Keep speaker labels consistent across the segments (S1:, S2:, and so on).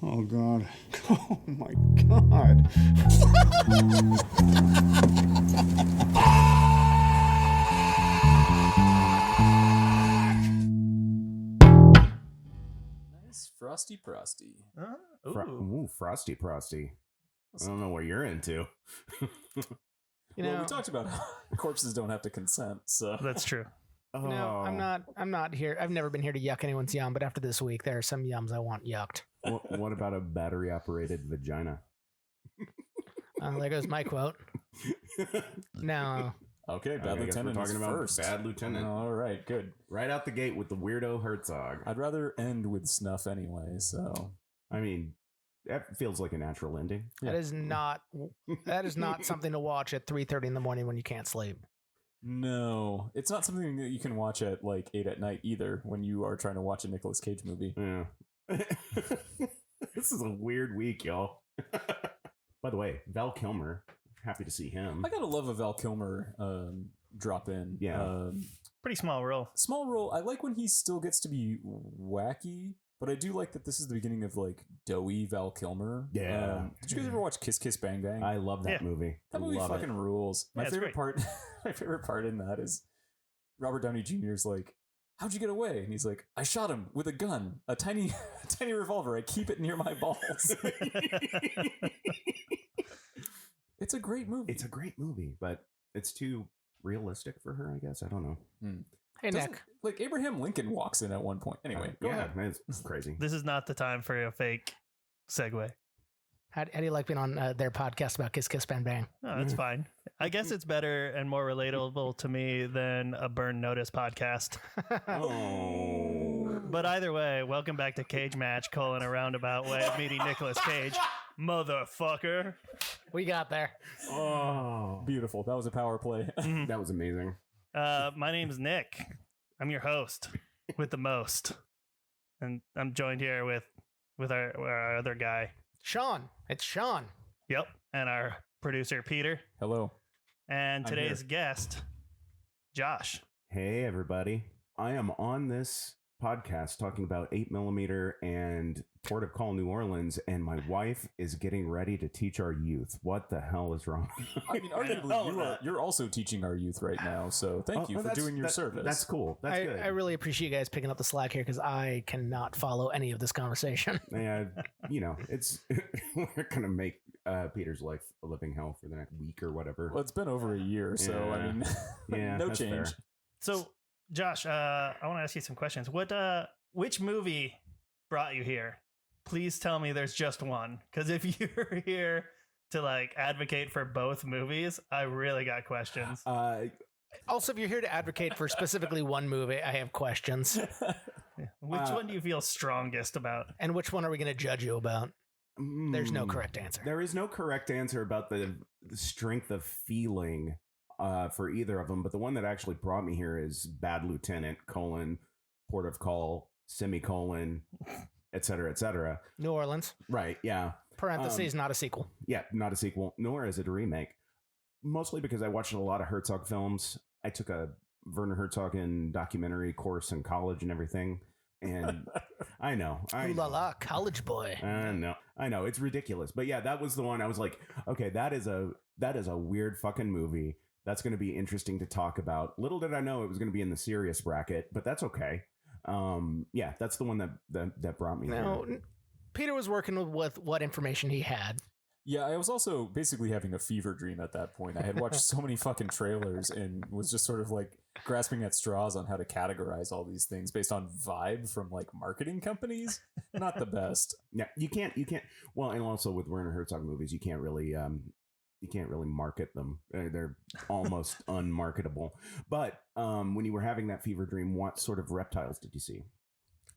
S1: Oh, God. Oh, my God.
S2: Nice frosty prosty.
S3: Ooh, frosty prosty. I don't know what you're into.
S2: Well, we talked about how corpses don't have to consent, so
S4: That's true.
S3: Oh,
S5: No, I'm not here. I've never been here to yuck anyone's yum, but after this week, there are some yums I want yucked.
S3: what about a battery-operated vagina?
S5: There goes my quote. No.
S2: okay. Bad
S3: I guess
S2: Lieutenant
S3: we're
S2: is
S3: talking about
S2: first.
S3: Bad Lieutenant.
S2: All right, good.
S3: Right out the gate with the weirdo Herzog.
S2: I'd rather end with snuff anyway. So
S3: I mean, that feels like a natural ending.
S2: Yeah.
S5: That is not something to watch at 3:30 in the morning when you can't sleep.
S2: no, it's not something that you can watch at like 8 at night either. When you are trying to watch a Nicolas Cage movie.
S3: Yeah. This is a weird week, y'all. By the way, Val Kilmer, happy to see him.
S2: I gotta love a Val Kilmer drop in.
S3: Yeah.
S4: Pretty small role.
S2: Small role. I like when he still gets to be wacky, but I do like that this is the beginning of like doughy Val Kilmer.
S3: Yeah.
S2: Did you guys ever watch Kiss Kiss Bang Bang?
S3: I love that
S4: Yeah.
S3: movie.
S2: That movie
S3: love
S2: fucking rules. My
S4: Yeah, it's
S2: favorite
S4: great.
S2: part, my favorite part in that is Robert Downey Jr.'s like, "How'd you get away?" And he's like, "I shot him with a gun, a tiny revolver. I keep it near my balls." It's a great movie.
S3: It's a great movie, but it's too realistic for her, I guess. I don't know.
S5: Hey,
S2: Doesn't-
S5: Nick.
S2: like Abraham Lincoln walks in at one point. Anyway, go
S3: yeah,
S2: ahead.
S3: it's crazy.
S4: This is not the time for a fake segue.
S5: How do you like being on their podcast about Kiss Kiss Bang Bang?
S4: No, that's fine. I guess it's better and more relatable to me than a Burn Notice podcast.
S3: Oh.
S4: But either way, welcome back to Cage Match, a roundabout way of meeting Nicolas Cage. Motherfucker.
S5: We got there.
S3: Oh.
S2: Beautiful. That was a power play.
S3: That was amazing.
S4: My name's Nick. I'm your host with the most. And I'm joined here with our other guy.
S5: Sean. It's Sean.
S4: Yep. And our producer, Peter.
S2: Hello.
S4: And
S2: I'm
S4: today's
S2: here.
S4: guest, Josh.
S3: Hey, everybody. I am on this podcast talking about 8mm and Port of Call, New Orleans, and my wife is getting ready to teach our youth. What the hell is wrong?
S2: I mean, arguably, you're also teaching our youth right now, so thank you for doing your service.
S3: That's cool. That's good.
S5: I really appreciate you guys picking up the slack here because I cannot follow any of this conversation.
S3: And, it's we're gonna make Peter's life a living hell for the next week or whatever.
S2: Well, it's been over a year, so I mean,
S3: Yeah,
S2: no
S3: that's
S2: change.
S3: fair.
S4: So, Josh, I want to ask you some questions. Which movie brought you here? Please tell me there's just one. Because if you're here to like advocate for both movies, I really got questions.
S5: Also, if you're here to advocate for specifically one movie, I have questions.
S4: Which one do you feel strongest about?
S5: And which one are we going to judge you about? There's no correct answer.
S3: There is no correct answer about the strength of feeling for either of them, but the one that actually brought me here is Bad Lieutenant, Port of Call, semicolon, et cetera, et cetera.
S5: New Orleans.
S3: Right, yeah.
S5: Parentheses, not a sequel.
S3: Yeah, not a sequel, nor is it a remake. Mostly because I watched a lot of Herzog films. I took a Werner Herzog documentary course in college and everything. And I know.
S5: Ooh la la, college boy.
S3: I know. It's ridiculous. But yeah, that was the one I was like, okay, that is a weird fucking movie. That's going to be interesting to talk about. Little did I know it was going to be in the serious bracket, but that's okay. Yeah, that's the one that brought me
S5: Now,
S3: here.
S5: Peter was working with what information he had.
S2: Yeah, I was also basically having a fever dream at that point. I had watched so many fucking trailers and was just sort of like grasping at straws on how to categorize all these things based on vibe from like marketing companies. Not the best.
S3: Yeah, you can't. Well, and also with Werner Herzog movies, you can't really market them. They're almost unmarketable. But when you were having that fever dream, what sort of reptiles did you see?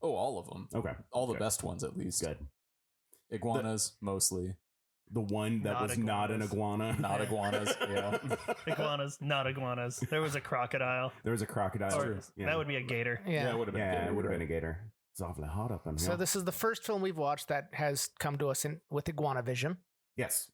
S2: Oh, all of them.
S3: Okay,
S2: All the best ones, at least.
S3: Good.
S2: Iguanas, mostly.
S3: The one that
S4: Not
S3: was not an
S4: iguanas.
S3: iguana.
S2: Not iguanas. Yeah.
S4: Iguanas, not iguanas. There was a crocodile.
S3: There was a crocodile.
S4: Or
S3: Yeah.
S4: that would be a gator.
S5: Yeah.
S2: it would have been.
S3: Yeah,
S2: good,
S3: it would have
S2: right.
S3: been a gator. It's awfully hot up in here.
S5: So this is the first film we've watched that has come to us with Iguana Vision.
S3: Yes.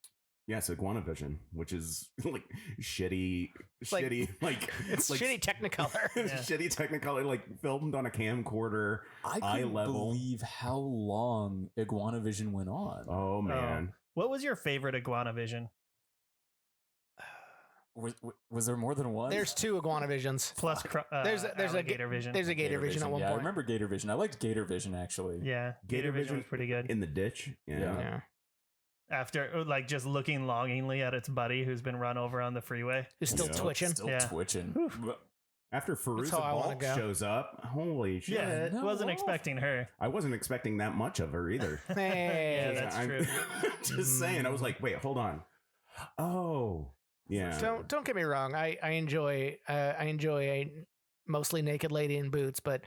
S3: Yes, Iguana Vision, which is like shitty,
S5: Like-
S3: like
S5: It's
S3: like,
S5: shitty Technicolor.
S3: shitty Technicolor, like filmed on a camcorder,
S2: I
S3: eye
S2: couldn't
S3: level.
S2: believe how long Iguana Vision went on.
S3: Oh man,
S4: What was your favorite Iguana Vision?
S2: Was there more than one?
S5: There's 2 Iguana Visions.
S4: Plus,
S5: There's a
S4: Gator Vision.
S5: There's a Gator Vision at one
S2: yeah,
S5: point.
S2: I remember Gator Vision. I liked Gator Vision actually.
S4: Yeah,
S3: Gator Vision
S4: was pretty good.
S3: in the ditch. Yeah.
S5: Yeah.
S4: After like just looking longingly at its buddy who's been run over on the freeway.
S5: Who's still
S3: Yeah.
S5: twitching.
S2: Still
S4: Yeah.
S2: twitching. But
S3: After Fairuza
S5: how I wanna
S3: Balk
S5: go.
S3: shows up, holy shit!
S4: Yeah,
S2: no,
S4: wasn't
S2: well.
S4: expecting her.
S3: I wasn't expecting that much of her either.
S5: Hey.
S4: Yeah, that's
S3: I'm
S4: true.
S3: just saying. I was like, wait, hold on. Oh, yeah.
S5: Don't get me wrong. I enjoy a mostly naked lady in boots, but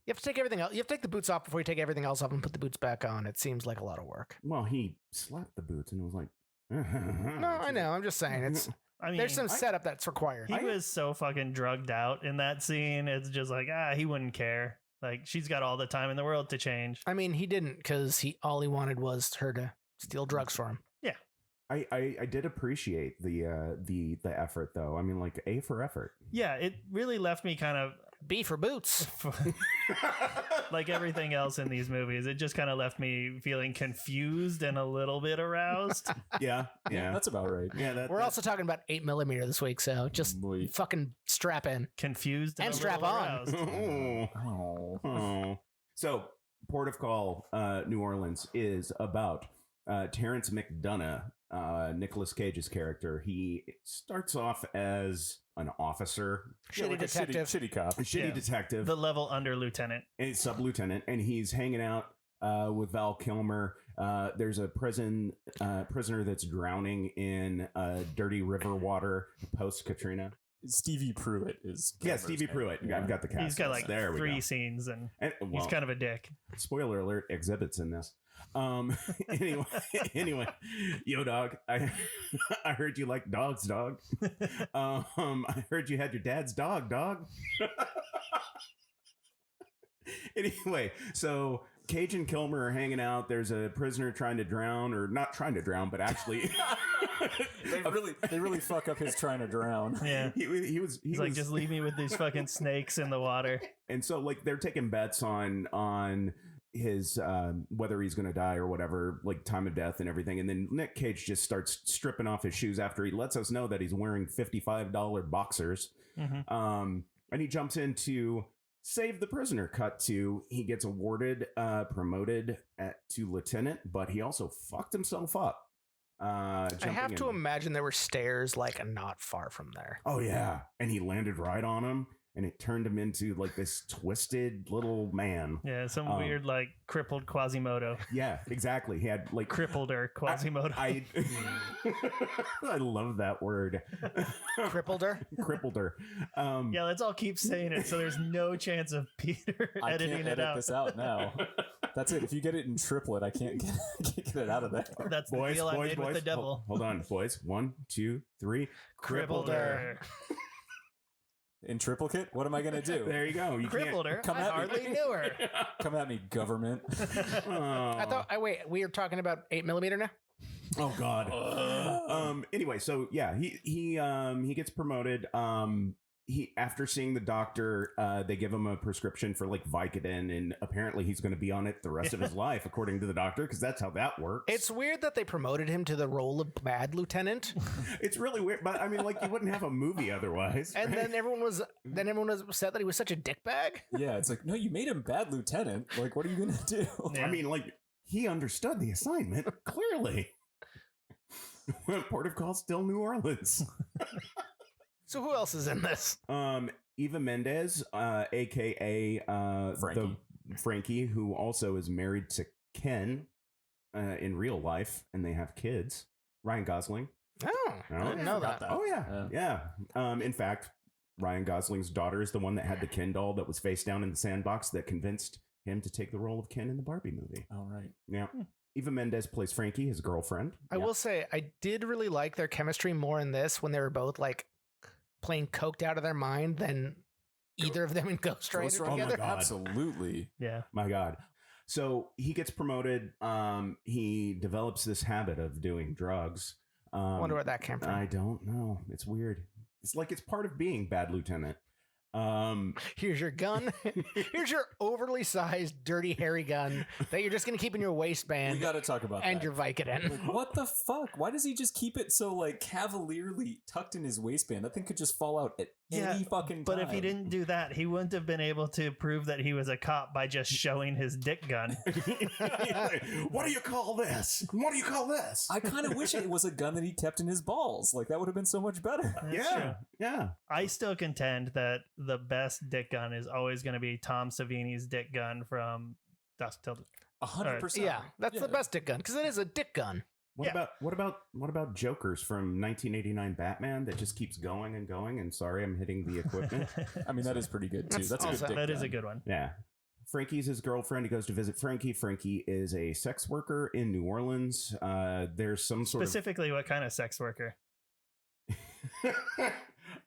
S5: you have to take everything else. You have to take the boots off before you take everything else off and put the boots back on. It seems like a lot of work.
S3: Well, he slapped the boots and it was like,
S5: No, I know. I'm just saying it's
S4: I mean,
S5: there's some setup that's required.
S4: he was so fucking drugged out in that scene. It's just like, he wouldn't care. Like, she's got all the time in the world to change.
S5: I mean, he didn't because all he wanted was her to steal drugs for him.
S3: I did appreciate the effort though. I mean, like A for effort.
S4: Yeah, it really left me kind of
S5: B for boots.
S4: like everything else in these movies. It just kind of left me feeling confused and a little bit aroused.
S3: Yeah, yeah,
S2: that's about right.
S3: yeah. That,
S5: We're also talking about 8mm this week, so just
S2: Boy.
S5: fucking strap in.
S4: Confused
S5: And
S4: a
S5: strap
S4: little
S5: on.
S4: aroused.
S3: Oh,
S2: Oh.
S3: oh. So, Port of Call, New Orleans is about Terrence McDonough, Nicolas Cage's character. He starts off as an officer,
S5: Shitty
S2: like a
S5: detective.
S2: shitty cop.
S3: a shitty
S4: Yeah.
S3: detective,
S4: The level under lieutenant.
S3: and sub-lieutenant, and he's hanging out with Val Kilmer. There's a prisoner that's drowning in dirty river water post Katrina.
S2: Stevie Pruitt is.
S3: Yeah,
S2: Kilmer's
S3: Stevie
S2: name.
S3: Pruitt.
S2: Yeah.
S3: I've got the cast.
S4: He's got like
S3: there we
S4: 3
S3: go.
S4: scenes and
S3: And,
S4: he's
S3: well,
S4: kind of a dick.
S3: spoiler alert, exhibits in this. Anyway, yo dog, I heard you like dogs, dog. I heard you had your dad's dog. Anyway, so Cage and Kilmer are hanging out. There's a prisoner trying to drown, or not trying to drown, but actually
S2: They really fuck up his trying to drown.
S4: Yeah.
S3: he was
S4: He's like, just leave me with these fucking snakes in the water.
S3: and so like they're taking bets on his whether he's gonna die or whatever, like time of death and everything. And then Nick Cage just starts stripping off his shoes after he lets us know that he's wearing $55 boxers.
S4: Mhm.
S3: And he jumps in to save the prisoner. Cut to he gets awarded promoted to lieutenant, but he also fucked himself up.
S5: I have to
S3: in.
S5: imagine there were stairs like not far from there.
S3: Oh yeah, and he landed right on him, and it turned him into like this twisted little man.
S4: Yeah, some weird like crippled Quasimodo.
S3: Yeah, exactly. He had like
S4: Crippled or Quasimodo.
S3: I I love that word.
S5: Crippled her.
S3: Crippled her.
S4: Yeah, let's all keep saying it so there's no chance of Peter
S2: I
S4: editing
S2: can't
S4: it
S2: edit
S4: out.
S2: this out now. That's it. If you get it in triplet, I can't get it out of there.
S4: That's the deal I made with the devil.
S3: Hold on, boys. 1, 2, 3.
S4: Crippled her.
S2: In triplicate? What am I gonna do?
S3: There you go. You
S4: Crippled her.
S2: Come
S4: I
S2: at me.
S4: hardly knew her.
S2: Come at me, government.
S5: I thought. Wait, we are talking about 8mm now.
S3: Oh God. Anyway, so yeah, he gets promoted. He after seeing the doctor, they give him a prescription for like Vicodin, and apparently he's going to be on it the rest of his life, according to the doctor, because that's how that works.
S5: It's weird that they promoted him to the role of bad lieutenant,
S3: It's really weird, but I mean, like you wouldn't have a movie otherwise.
S5: and
S3: right?
S5: then everyone was upset that he was such a dickbag.
S2: Yeah, it's like, no, you made him bad lieutenant. Like, what are you gonna do?
S4: Yeah.
S3: I mean, like he understood the assignment clearly. Port of Call, still New Orleans.
S5: So who else is in this?
S3: Eva Mendes, aka
S2: Frankie.
S3: Frankie, who also is married to Ken in real life, and they have kids. Ryan Gosling.
S5: Oh, I didn't know that.
S3: Oh yeah. In fact, Ryan Gosling's daughter is the one that had the Ken doll that was face down in the sandbox that convinced him to take the role of Ken in the Barbie movie.
S2: All right.
S3: Yeah. Eva Mendes plays Frankie, his girlfriend.
S5: I will say I did really like their chemistry more in this when they were both like playing coked out of their mind than either of them in Ghost Rider
S2: Ghost Rider?
S5: together.
S3: God.
S2: Absolutely.
S4: Yeah.
S3: My God. So he gets promoted. He develops this habit of doing drugs.
S5: Wonder where that came from.
S3: I don't know. It's weird. It's like it's part of being Bad Lieutenant.
S5: Here's your gun. Here's your overly sized, dirty, hairy gun that you're just going to keep in your waistband.
S2: We got to talk about
S5: and
S2: that.
S5: your Vicodin.
S2: Like, what the fuck? Why does he just keep it so like cavalierly tucked in his waistband? That thing could just fall out at any fucking time.
S4: But if he didn't do that, he wouldn't have been able to prove that he was a cop by just showing his dick gun.
S3: What do you call this? What do you call this?
S2: I kind of wish it was a gun that he kept in his balls. Like that would have been so much better.
S4: That's true.
S3: Yeah.
S4: I still contend that the best dick gun is always going to be Tom Savini's dick gun from Dusk Till
S2: 100%.
S5: Yeah, that's the best dick gun because it is a dick gun.
S3: What about Jokers from 1989 Batman that just keeps going and going? And sorry, I'm hitting the equipment.
S2: I mean, that is pretty good too. That's a good dick
S4: That is
S2: gun.
S4: a good one.
S3: Yeah. Frankie's his girlfriend. He goes to visit Frankie. Frankie is a sex worker in New Orleans. There's some sort
S4: Specifically, what kind of sex worker?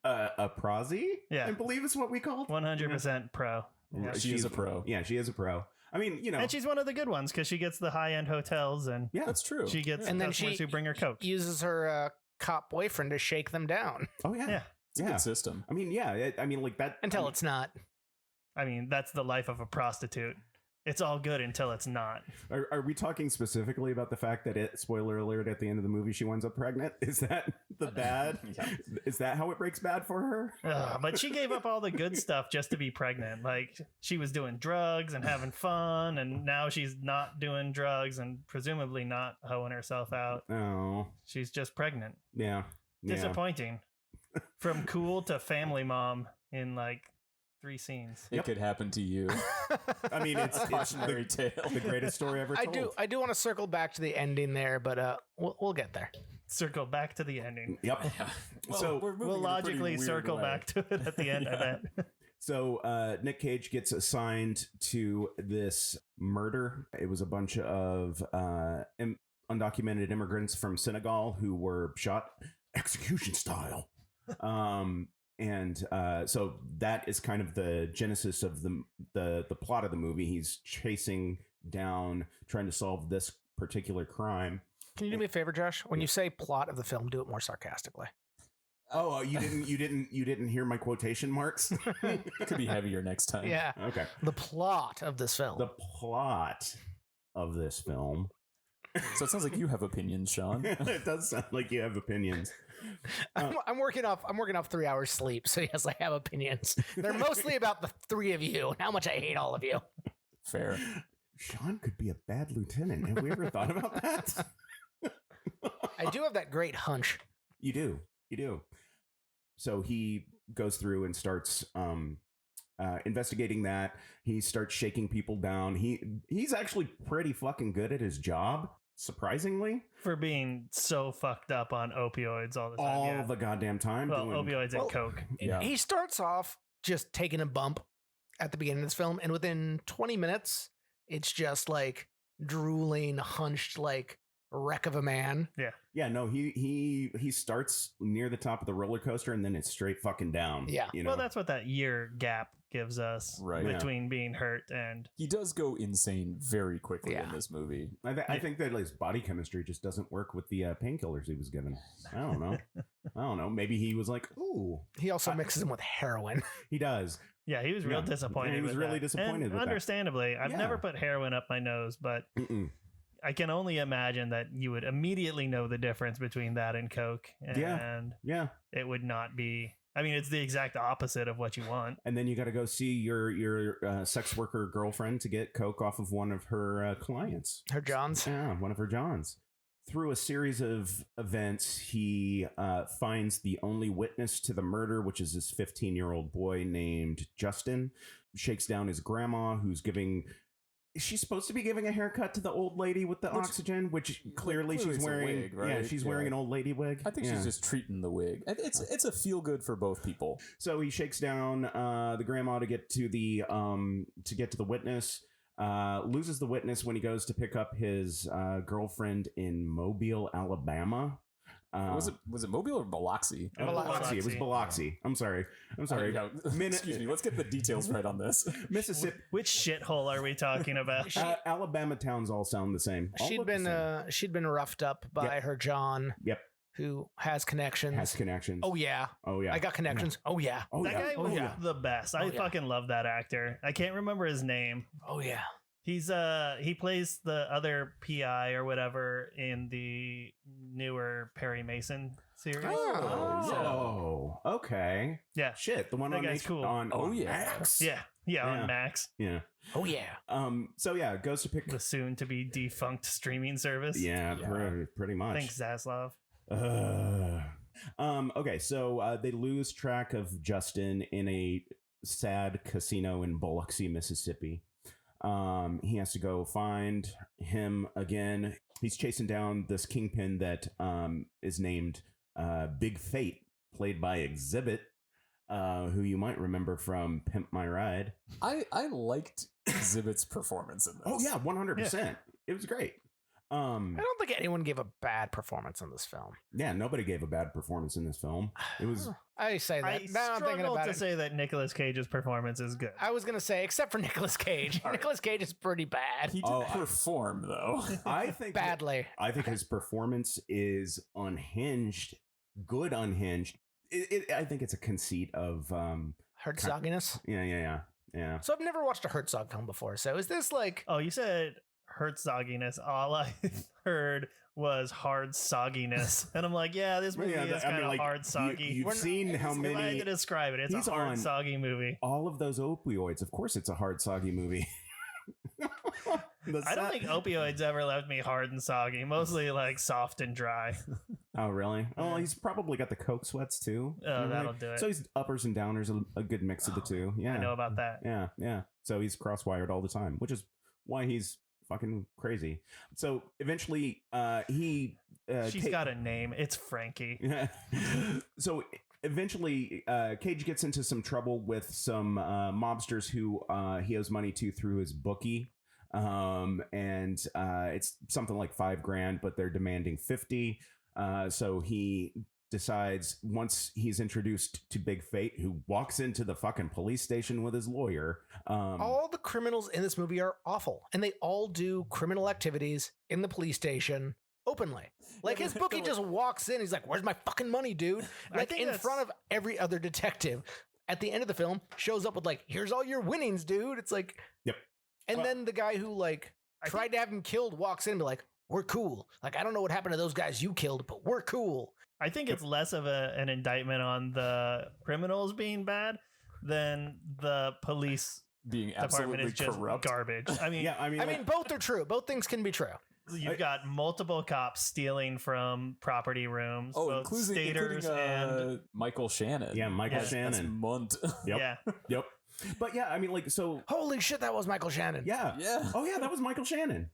S3: of a prosy.
S4: Yeah.
S3: I believe is what we call.
S4: 100% pro. Yeah.
S2: She is a pro.
S3: Yeah, she is a pro. I mean, you know,
S4: And she's one of the good ones because she gets the high-end hotels and
S3: yeah,
S2: That's true.
S4: she gets
S5: And then
S4: customers
S5: she
S4: who bring her Coke.
S5: Uses her cop boyfriend to shake them down
S3: oh yeah,
S4: Yeah.
S2: It's a good system.
S3: I mean, yeah, I mean, like that
S5: until it's not.
S4: I mean, that's the life of a prostitute. It's all good until it's not.
S3: Are we talking specifically about the fact that spoiler alert, at the end of the movie, she winds up pregnant? Is that the bad?
S2: Yeah.
S3: Is that how it breaks bad for her?
S4: But she gave up all the good stuff just to be pregnant. Like, she was doing drugs and having fun, and now she's not doing drugs and presumably not hoeing herself out.
S3: Oh,
S4: She's just pregnant.
S3: yeah.
S4: Disappointing. From cool to family mom in like 3 scenes.
S2: It could happen to you.
S3: I mean, it's
S2: Cautionary tale.
S3: the greatest story ever told.
S5: I do want to circle back to the ending there, but we'll get there.
S4: Circle back to the ending.
S3: Yep.
S2: Well,
S3: So-
S2: we're moving
S4: We'll
S2: in a pretty
S4: logically
S2: weird
S4: circle
S2: way.
S4: back to it at the end, I bet.
S3: So Nick Cage gets assigned to this murder. It was a bunch of undocumented immigrants from Senegal who were shot execution style. So that is kind of the genesis of the plot of the movie. He's chasing down, trying to solve this particular crime.
S5: Can you do me a favor, Josh? When you say plot of the film, do it more sarcastically.
S3: Oh, you didn't hear my quotation marks?
S2: It could be heavier next time.
S5: Yeah.
S3: Okay.
S5: The plot of this film.
S3: The plot of this film.
S2: So it sounds like you have opinions, Sean.
S3: It does sound like you have opinions.
S5: I'm working off 3 hours sleep, so yes, I have opinions. They're mostly about the 3 of you and how much I hate all of you.
S2: Fair.
S3: Sean could be a bad lieutenant. Have we ever thought about that?
S5: I do have that great hunch.
S3: You do. So he goes through and starts investigating that. He starts shaking people down. He's actually pretty fucking good at his job, surprisingly.
S4: For being so fucked up on opioids all the time.
S3: All
S4: yeah.
S3: the goddamn time.
S4: Well,
S3: doing-
S4: opioids and coke.
S2: Yeah.
S5: He starts off just taking a bump at the beginning of this film, and within 20 minutes, it's just like drooling, hunched, like wreck of a man.
S3: Yeah, no, he starts near the top of the roller coaster and then it's straight fucking down.
S5: Yeah.
S3: You know?
S4: Well, that's what that year gap gives us
S2: Right.
S4: between being hurt and
S2: He does go insane very quickly
S5: Yeah.
S2: in this movie.
S3: I think that his body chemistry just doesn't work with the painkillers he was given. I don't know. Maybe he was like, ooh,
S5: He also mixes them with heroin.
S3: he does.
S4: yeah, he was real
S3: Yeah.
S4: disappointed.
S3: Yeah, he was
S4: with
S3: really
S4: that.
S3: disappointed
S4: And
S3: with that.
S4: understandably, I've
S3: Yeah.
S4: never put heroin up my nose, but
S3: Mm-mm.
S4: I can only imagine that you would immediately know the difference between that and coke, and
S3: Yeah.
S4: it would not be. I mean, it's the exact opposite of what you want.
S3: And then you got to go see your sex worker girlfriend to get coke off of one of her clients.
S5: Her Johns.
S3: Yeah, one of her Johns. Through a series of events, he finds the only witness to the murder, which is this 15-year-old boy named Justin. Shakes down his grandma, who's giving... Is she supposed to be giving a haircut to the old lady with the oxygen? Which clearly
S2: clearly
S3: she's
S2: it's a
S3: wearing.
S2: wig, right?
S3: Yeah, she's wearing
S2: Yeah.
S3: an old lady wig.
S2: I think
S3: Yeah.
S2: she's just treating the wig. It's a feel good for both people.
S3: So he shakes down the grandma to get to the witness. Loses the witness when he goes to pick up his girlfriend in Mobile, Alabama.
S2: Was it Mobile or Biloxi?
S3: Biloxi. It was Biloxi. I'm sorry.
S2: Yeah. Excuse me. Let's get the details right on this.
S3: Mississippi.
S4: Which shithole are we talking about?
S3: Alabama towns all sound the same. All
S5: She'd
S3: look the
S5: been
S3: same.
S5: she'd been roughed up by
S3: Yep.
S5: her John.
S3: Yep.
S5: who has connections. Oh yeah.
S3: Oh yeah.
S5: I got connections.
S3: Yeah.
S5: Oh yeah.
S3: Oh
S4: That
S3: yeah.
S4: guy
S5: Oh,
S4: was
S5: yeah.
S4: the best. I fucking love that actor. I can't remember his name.
S5: Oh yeah.
S4: He's he plays the other PI or whatever in the newer Perry Mason series.
S3: Oh, okay.
S4: Yeah.
S3: Shit, the one
S4: That
S3: on
S4: guy's cool.
S3: on
S2: yeah.
S3: Max.
S4: Yeah.
S3: Yeah.
S4: On Max,
S3: Yeah.
S5: Oh yeah.
S3: So yeah, goes to pick.
S4: the soon to be defunct streaming service.
S3: Yeah,
S2: Yeah.
S3: pretty much.
S4: Thanks, Zaslav.
S3: Okay, so they lose track of Justin in a sad casino in Biloxi, Mississippi. He has to go find him again. He's chasing down this kingpin that is named Big Fate, played by Exhibit, who you might remember from Pimp My Ride.
S2: I liked Exhibit's performance in this.
S3: Oh yeah, 100%. It was great.
S5: I don't think anyone gave a bad performance in this film.
S3: Yeah, nobody gave a bad performance in this film. It was
S5: I say that.
S4: I
S5: Now I'm thinking
S4: struggle
S5: about
S4: to
S5: it.
S4: say that Nicolas Cage's performance is good.
S5: I was gonna say, except for Nicolas Cage.
S2: All right.
S5: Nicolas Cage is pretty bad.
S2: He did
S3: Oh,
S2: perform though.
S3: I think
S5: Badly.
S3: I think his performance is unhinged, good unhinged. I think it's a conceit of
S5: Herzoginess.
S3: yeah.
S5: So I've never watched a Herzog film before. So is this like
S4: Oh, you said Herzoginess. All I heard was hard sogginess. And I'm like, yeah, this movie is kind of hard soggy.
S3: You've seen how
S4: If I had
S3: many
S4: to describe it, it's
S3: He's
S4: a hard
S3: on-
S4: soggy movie.
S3: all of those opioids. Of course, it's a hard soggy movie.
S4: I don't think opioids ever left me hard and soggy. Mostly like soft and dry.
S3: Oh, really? Oh, he's probably got the coke sweats too.
S4: Oh, that'll do it.
S3: So he's uppers and downers, a good mix of the two. Yeah,
S4: I know about that.
S3: Yeah. So he's crosswired all the time, which is why he's fucking crazy. So eventually,
S4: She's got a name. It's Frankie.
S3: So eventually, Cage gets into some trouble with some mobsters who he owes money to through his bookie. And it's something like $5,000, but they're demanding 50. So he decides, once he's introduced to Big Fate, who walks into the fucking police station with his lawyer.
S5: all the criminals in this movie are awful, and they all do criminal activities in the police station openly. Like his bookie just walks in, he's like, "Where's my fucking money, dude?" Like
S4: think
S5: in
S4: that's-
S5: front of every other detective. At the end of the film, shows up with like, "Here's all your winnings, dude." It's like,
S3: Yep.
S5: And then the guy who like tried to have him killed walks in and be like, "We're cool. Like, I don't know what happened to those guys you killed, but we're cool."
S4: I think it's less of an indictment on the criminals being bad than the police
S2: Being
S4: department
S2: absolutely
S4: is just
S2: corrupt.
S4: garbage. I mean,
S3: Yeah, I mean,
S5: Both are true. Both things can be true.
S4: you've got multiple cops stealing from property rooms,
S2: Oh,
S4: both
S2: including
S4: staters and
S2: Michael Shannon.
S3: yeah, Michael
S4: Yes,
S2: That's
S3: Shannon.
S2: Munt.
S3: Yep.
S4: yeah.
S3: Yep. But yeah, I mean, like, so
S5: Holy shit, that was Michael Shannon.
S3: yeah.
S2: Yeah.
S3: Oh yeah, that was Michael Shannon.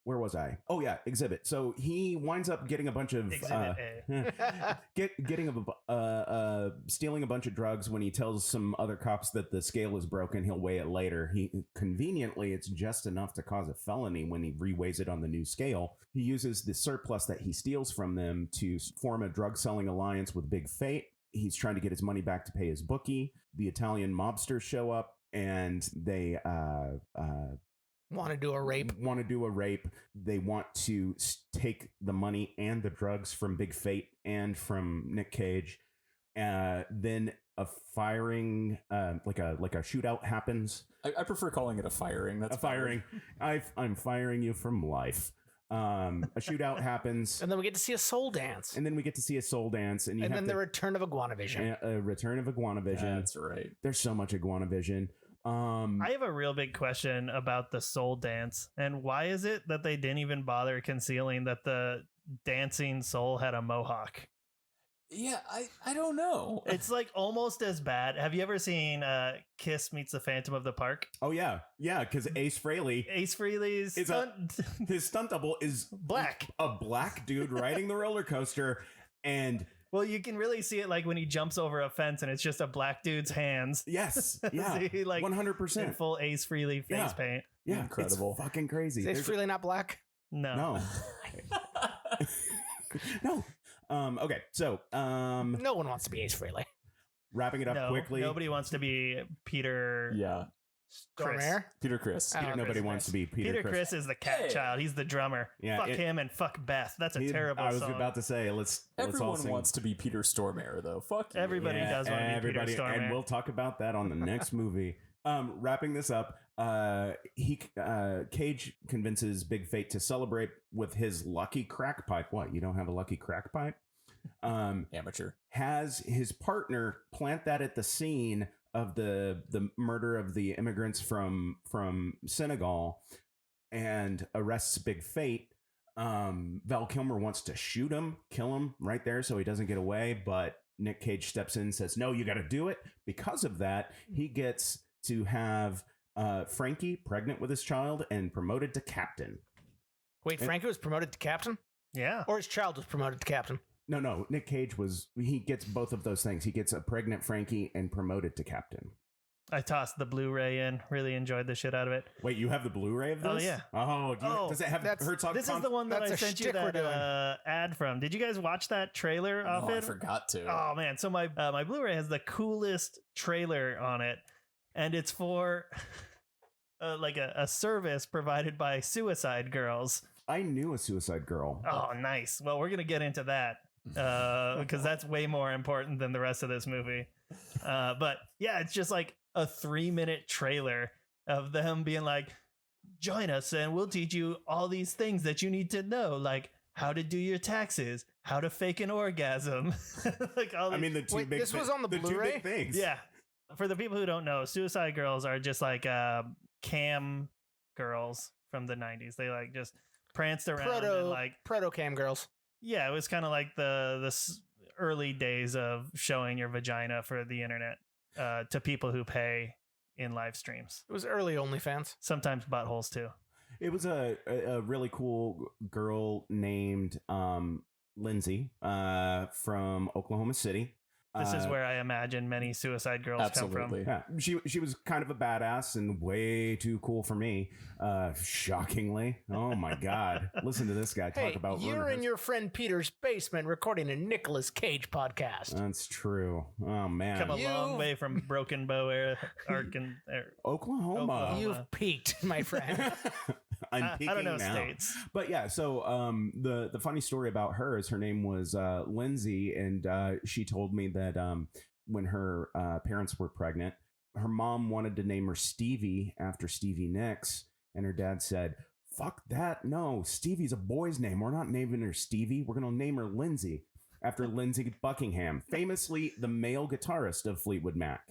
S3: Where was I? Oh yeah, Exhibit. So he winds up getting a bunch of
S4: Exhibit A.
S3: stealing a bunch of drugs. When he tells some other cops that the scale is broken, he'll weigh it later. He conveniently, it's just enough to cause a felony when he reweighs it on the new scale. He uses the surplus that he steals from them to form a drug selling alliance with Big Fate. He's trying to get his money back to pay his bookie. The Italian mobsters show up and they
S5: Want to do a rape.
S3: want to do a rape. They want to take the money and the drugs from Big Fate and from Nick Cage. Then a firing, like a shootout happens.
S2: I prefer calling it a firing. That's
S3: A firing. I'm firing you from life. A shootout happens,
S5: And then we get to see a soul dance.
S3: and then we get to see a soul dance, and you
S5: And
S3: have
S5: then the return of Iguana Vision.
S3: a return of Iguana Vision.
S2: That's right.
S3: There's so much Iguana Vision.
S4: I have a real big question about the soul dance. And why is it that they didn't even bother concealing that the dancing soul had a mohawk?
S2: Yeah, I don't know.
S4: It's like almost as bad. Have you ever seen Kiss Meets the Phantom of the Park?
S3: Oh yeah, because Ace Frehley,
S4: Ace Frehley's
S3: Is his stunt double is
S4: black.
S3: a black dude riding the roller coaster, and
S4: Well, you can really see it like when he jumps over a fence and it's just a black dude's hands.
S3: yes, yeah,
S4: See, like
S3: 100%.
S4: in full Ace Frehley face
S3: Yeah.
S4: paint.
S3: Yeah,
S2: Incredible.
S3: It's fucking crazy.
S5: Is
S3: There's-
S5: really not black?
S4: No.
S3: No. No. Okay, so
S5: No one wants to be Ace Frehley.
S3: wrapping it up
S4: No,
S3: quickly.
S4: nobody wants to be Peter
S2: Yeah.
S5: Stormare.
S2: Peter Criss.
S5: Oh, okay.
S3: Nobody wants to be Peter
S4: Chris is the cat
S2: Hey.
S4: child. He's the drummer.
S3: Yeah,
S4: Fuck him and fuck Beth. That's a
S3: He-
S4: terrible
S3: I was
S4: song.
S3: about to say, let's all
S2: Everyone
S3: sing.
S2: wants to be Peter Stormare, though. Fuck you.
S4: Everybody does want to be
S3: everybody,
S4: Peter Stormare.
S3: and we'll talk about that on the next movie. Wrapping this up, Cage convinces Big Fate to celebrate with his lucky crack pipe. What? You don't have a lucky crack pipe?
S2: Amateur.
S3: Has his partner plant that at the scene of the murder of the immigrants from Senegal, and arrests Big Fate. Val Kilmer wants to shoot him, kill him right there so he doesn't get away, but Nick Cage steps in and says, no, you got to do it. Because of that, he gets to have Frankie pregnant with his child and promoted to captain.
S5: Wait, Frankie was promoted to captain?
S4: Yeah.
S5: Or his child was promoted to captain?
S3: No, Nick Cage he gets both of those things. He gets a pregnant Frankie and promoted to captain.
S4: I tossed the Blu-ray in. Really enjoyed the shit out of it.
S3: Wait, you have the Blu-ray of this?
S4: Oh, yeah.
S3: Oh, does it have
S5: that's-
S3: Herzog?
S4: This is the one that
S5: That's
S4: I
S5: a
S4: sent you
S5: shtick we're
S4: that ad from. Did you guys watch that trailer off
S2: Oh, I
S4: it?
S2: forgot to.
S4: Oh man, so my Blu-ray has the coolest trailer on it, and it's for like a service provided by Suicide Girls.
S3: I knew a Suicide Girl.
S4: Oh, nice. Well, we're gonna get into that because that's way more important than the rest of this movie. But yeah, it's just like a 3-minute trailer of them being like, join us and we'll teach you all these things that you need to know, like how to do your taxes, how to fake an orgasm. Like all these,
S3: I mean, the two
S5: Wait,
S3: big
S5: this was on the
S3: two
S5: Blu-ray?
S3: big things.
S4: yeah. For the people who don't know, Suicide Girls are just like cam girls from the 90s. They like just pranced around and like,
S5: Proto cam girls.
S4: yeah, it was kind of like the early days of showing your vagina for the internet to people who pay in live streams.
S5: It was early OnlyFans.
S4: Sometimes buttholes too.
S3: It was a really cool girl named Lindsay from Oklahoma City.
S4: This is where I imagine many Suicide Girls
S2: Absolutely.
S3: Yeah, she was kind of a badass and way too cool for me. Shockingly, oh my god! Listen to this guy talk
S5: Hey,
S3: about.
S5: you're
S3: Werner
S5: in your friend Peter's basement recording a Nicolas Cage podcast.
S3: That's true. Oh man,
S4: come a long
S5: You-
S4: way from Broken Bow, Arkansas.
S3: Oklahoma.
S4: Oklahoma.
S5: You've peaked, my friend.
S3: I'm
S4: I
S3: peeking
S4: don't know
S3: now.
S4: states.
S3: But yeah, so the funny story about her is her name was Lindsay, and she told me that when her parents were pregnant, her mom wanted to name her Stevie after Stevie Nicks, and her dad said, "Fuck that! No, Stevie's a boy's name. We're not naming her Stevie. We're gonna name her Lindsay after Lindsey Buckingham, famously the male guitarist of Fleetwood Mac."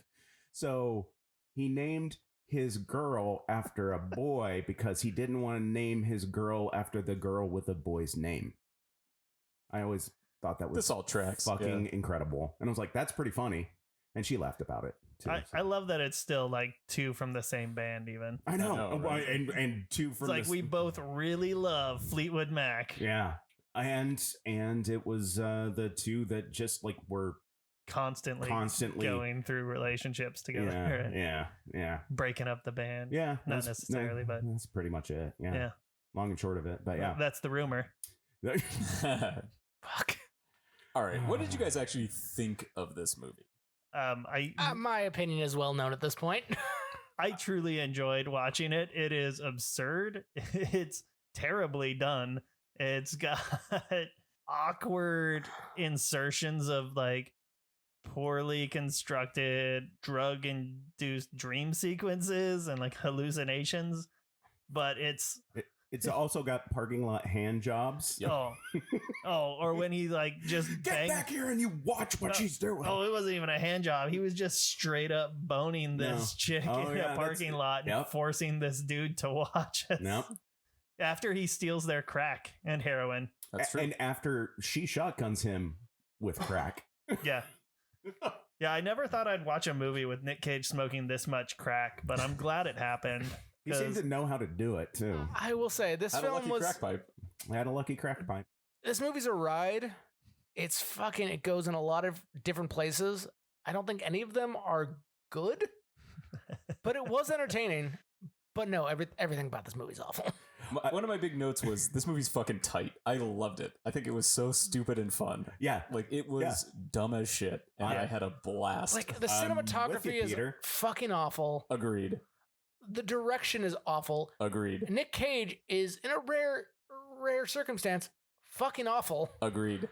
S3: So he named his girl after a boy because he didn't want to name his girl after the girl with a boy's name. I always thought that was
S2: This all tracks.
S3: fucking
S2: yeah.
S3: incredible. And I was like, that's pretty funny. And she laughed about it too.
S4: I love that it's still like two from the same band. Even
S3: I know.
S2: I know, right?
S3: And two
S4: it's
S3: from
S4: like
S3: this-
S4: we both really love Fleetwood Mac.
S3: Yeah. And it was the two that just like were
S4: Constantly going through relationships together, and
S3: yeah.
S4: breaking up the band.
S3: Yeah.
S4: Not necessarily, but
S3: that's pretty much it. Yeah.
S4: yeah.
S3: Long and short of it. But yeah.
S4: That's the rumor.
S5: Fuck.
S2: All right. What did you guys actually think of this movie?
S5: My opinion is well known at this point.
S4: I truly enjoyed watching it. It is absurd. It's terribly done. It's got awkward insertions of like poorly constructed drug induced dream sequences and like hallucinations, but it's
S3: It's also got parking lot hand jobs.
S2: Yep.
S4: or when he like just
S3: Get
S4: banged.
S3: back here and you watch what she's doing.
S4: Oh, it wasn't even a hand job. He was just straight up boning this chick
S3: Oh,
S4: in
S3: yeah,
S4: a parking
S3: that's-
S4: lot and
S3: yep.
S4: forcing this dude to watch it.
S3: Nope.
S4: After he steals their crack and heroin.
S2: That's true.
S3: And after she shotguns him with crack.
S4: Yeah. Yeah, I never thought I'd watch a movie with Nick Cage smoking this much crack, but I'm glad it happened.
S3: He seemed
S4: 'cause
S3: to know how to do it too.
S5: I will say this
S2: Had a
S5: film
S2: lucky
S5: was
S2: crack pipe.
S3: I had a lucky crack pipe.
S5: this movie's a ride. It's fucking. It goes in a lot of different places. I don't think any of them are good, but it was entertaining. But no, everything about this movie's awful.
S2: One of my big notes was this movie's fucking tight. I loved it. I think it was so stupid and fun.
S3: Yeah.
S2: Like it was dumb as shit, and
S3: Yeah.
S2: I had a blast.
S5: Like the
S3: I'm with
S5: cinematography
S3: you,
S5: is
S3: Peter.
S5: fucking awful.
S2: Agreed.
S5: The direction is awful.
S2: Agreed.
S5: Nick Cage is, in a rare circumstance, fucking awful.
S2: Agreed.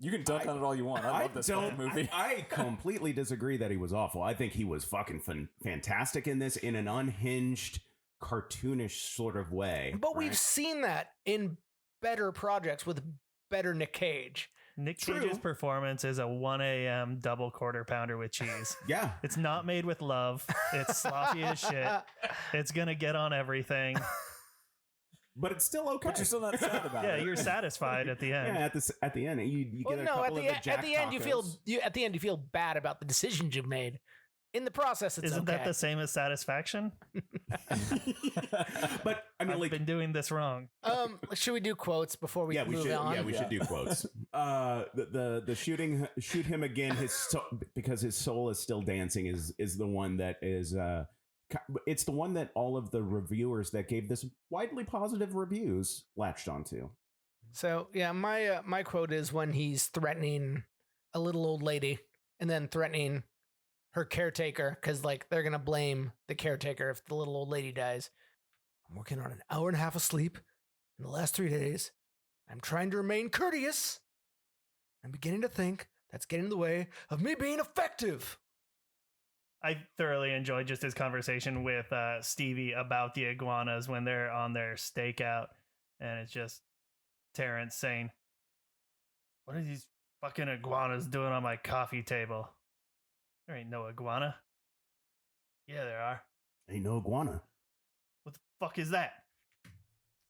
S2: You can dunk on it all you want. I love this fucking movie.
S3: I completely disagree that he was awful. I think he was fucking fantastic in this, in an unhinged, cartoonish sort of way.
S5: But we've seen that in better projects with better Nick Cage.
S4: Nick
S3: True.
S4: Cage's performance is a 1 a.m. double quarter pounder with cheese.
S3: Yeah.
S4: It's not made with love. It's sloppy as shit. It's gonna get on everything.
S3: But it's still okay.
S2: But you're still not sad about
S4: Yeah,
S2: it.
S4: you're satisfied at the end.
S3: Yeah, at the end, you
S5: Well,
S3: get a
S5: no,
S3: couple of the Jack
S5: at the end you feel
S3: tacos.
S5: at the end you feel bad about the decisions you've made. In the process, it's
S4: Isn't
S5: okay.
S4: that the same as satisfaction?
S3: But I mean,
S4: I've
S3: like,
S4: been doing this wrong.
S5: Should we do quotes before we move
S3: should.
S5: on?
S3: Yeah, we should do quotes. The shoot him again. Because his soul is still dancing is the one that is. It's the one that all of the reviewers that gave this widely positive reviews latched onto.
S5: So yeah, my quote is when he's threatening a little old lady and then threatening her caretaker because like they're gonna blame the caretaker if the little old lady dies. I'm working on an hour and a half of sleep in the last 3 days. I'm trying to remain courteous. I'm beginning to think that's getting in the way of me being effective.
S4: I thoroughly enjoyed just his conversation with Stevie about the iguanas when they're on their stakeout. And it's just Terrence saying, "What are these fucking iguanas doing on my coffee table? There ain't no iguana." "Yeah, there are."
S3: Ain't no iguana.
S4: "What the fuck is that?"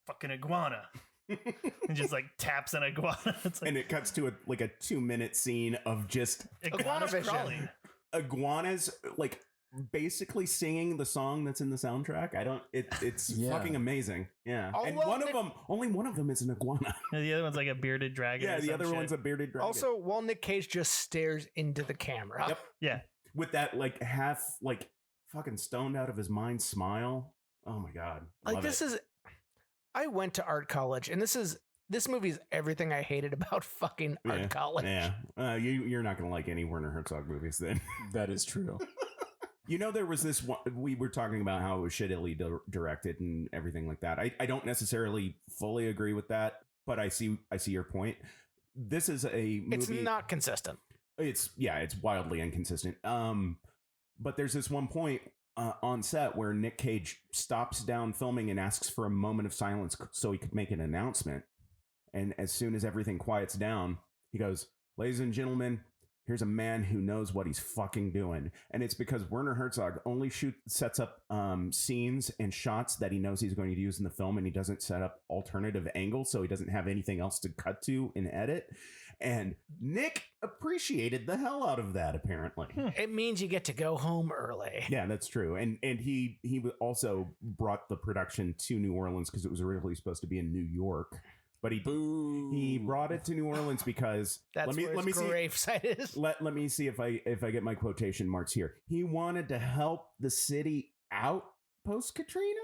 S4: "Fucking iguana." And just like taps an iguana. It's like
S3: And it cuts to a 2-minute scene of just
S4: iguanas
S5: Vision.
S4: crawling.
S3: iguanas like basically singing the song that's in the soundtrack. It's
S2: Yeah.
S3: fucking amazing. Yeah. And
S5: Although
S3: only one of them is an iguana.
S4: And the other one's like a bearded dragon.
S3: Yeah,
S4: or
S3: the
S4: some
S3: other
S4: shit.
S3: one's a bearded dragon.
S5: Also, while Nick Cage just stares into the camera.
S3: Yep.
S4: Yeah.
S3: With that like half like fucking stoned out of his mind smile. Oh my god.
S5: Like
S3: Love
S5: this
S3: it.
S5: is I went to art college and this movie is everything I hated about fucking art college.
S3: Yeah. You're not gonna like any Werner Herzog movies then.
S2: That is true.
S3: You know, there was this one, we were talking about how it was shittily directed and everything like that. I don't necessarily fully agree with that, but I see your point. This is a movie.
S5: It's not consistent.
S3: It's wildly inconsistent. But there's this one point on set where Nick Cage stops down filming and asks for a moment of silence so he could make an announcement. And as soon as everything quiets down, he goes, "Ladies and gentlemen, here's a man who knows what he's fucking doing." And it's because Werner Herzog only sets up scenes and shots that he knows he's going to use in the film, and he doesn't set up alternative angles, so he doesn't have anything else to cut to and edit. And Nick appreciated the hell out of that, apparently.
S5: It means you get to go home early.
S3: Yeah, that's true. And he also brought the production to New Orleans because it was originally supposed to be in New York. But he brought it to New Orleans because
S5: That's where his gravesite is.
S3: Let me see if I get my quotation marks here. He wanted to help the city out post Katrina.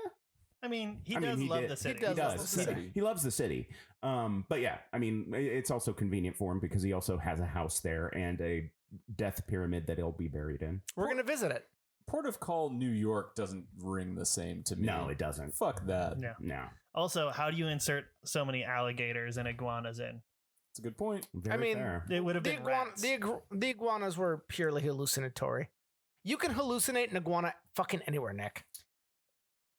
S4: I mean, he love the city.
S5: He does love the city.
S3: He loves the city. But yeah, I mean, it's also convenient for him because he also has a house there and a death pyramid that he'll be buried in.
S5: We're going to visit it.
S2: Port of Call, New York doesn't ring the same to me.
S3: No, it doesn't.
S2: Fuck that.
S4: No. Also, how do you insert so many alligators and iguanas in?
S2: It's a good point.
S3: Very fair.
S4: It would have
S5: The,
S4: been rats.
S5: the iguanas were purely hallucinatory. You can hallucinate an iguana fucking anywhere, Nick.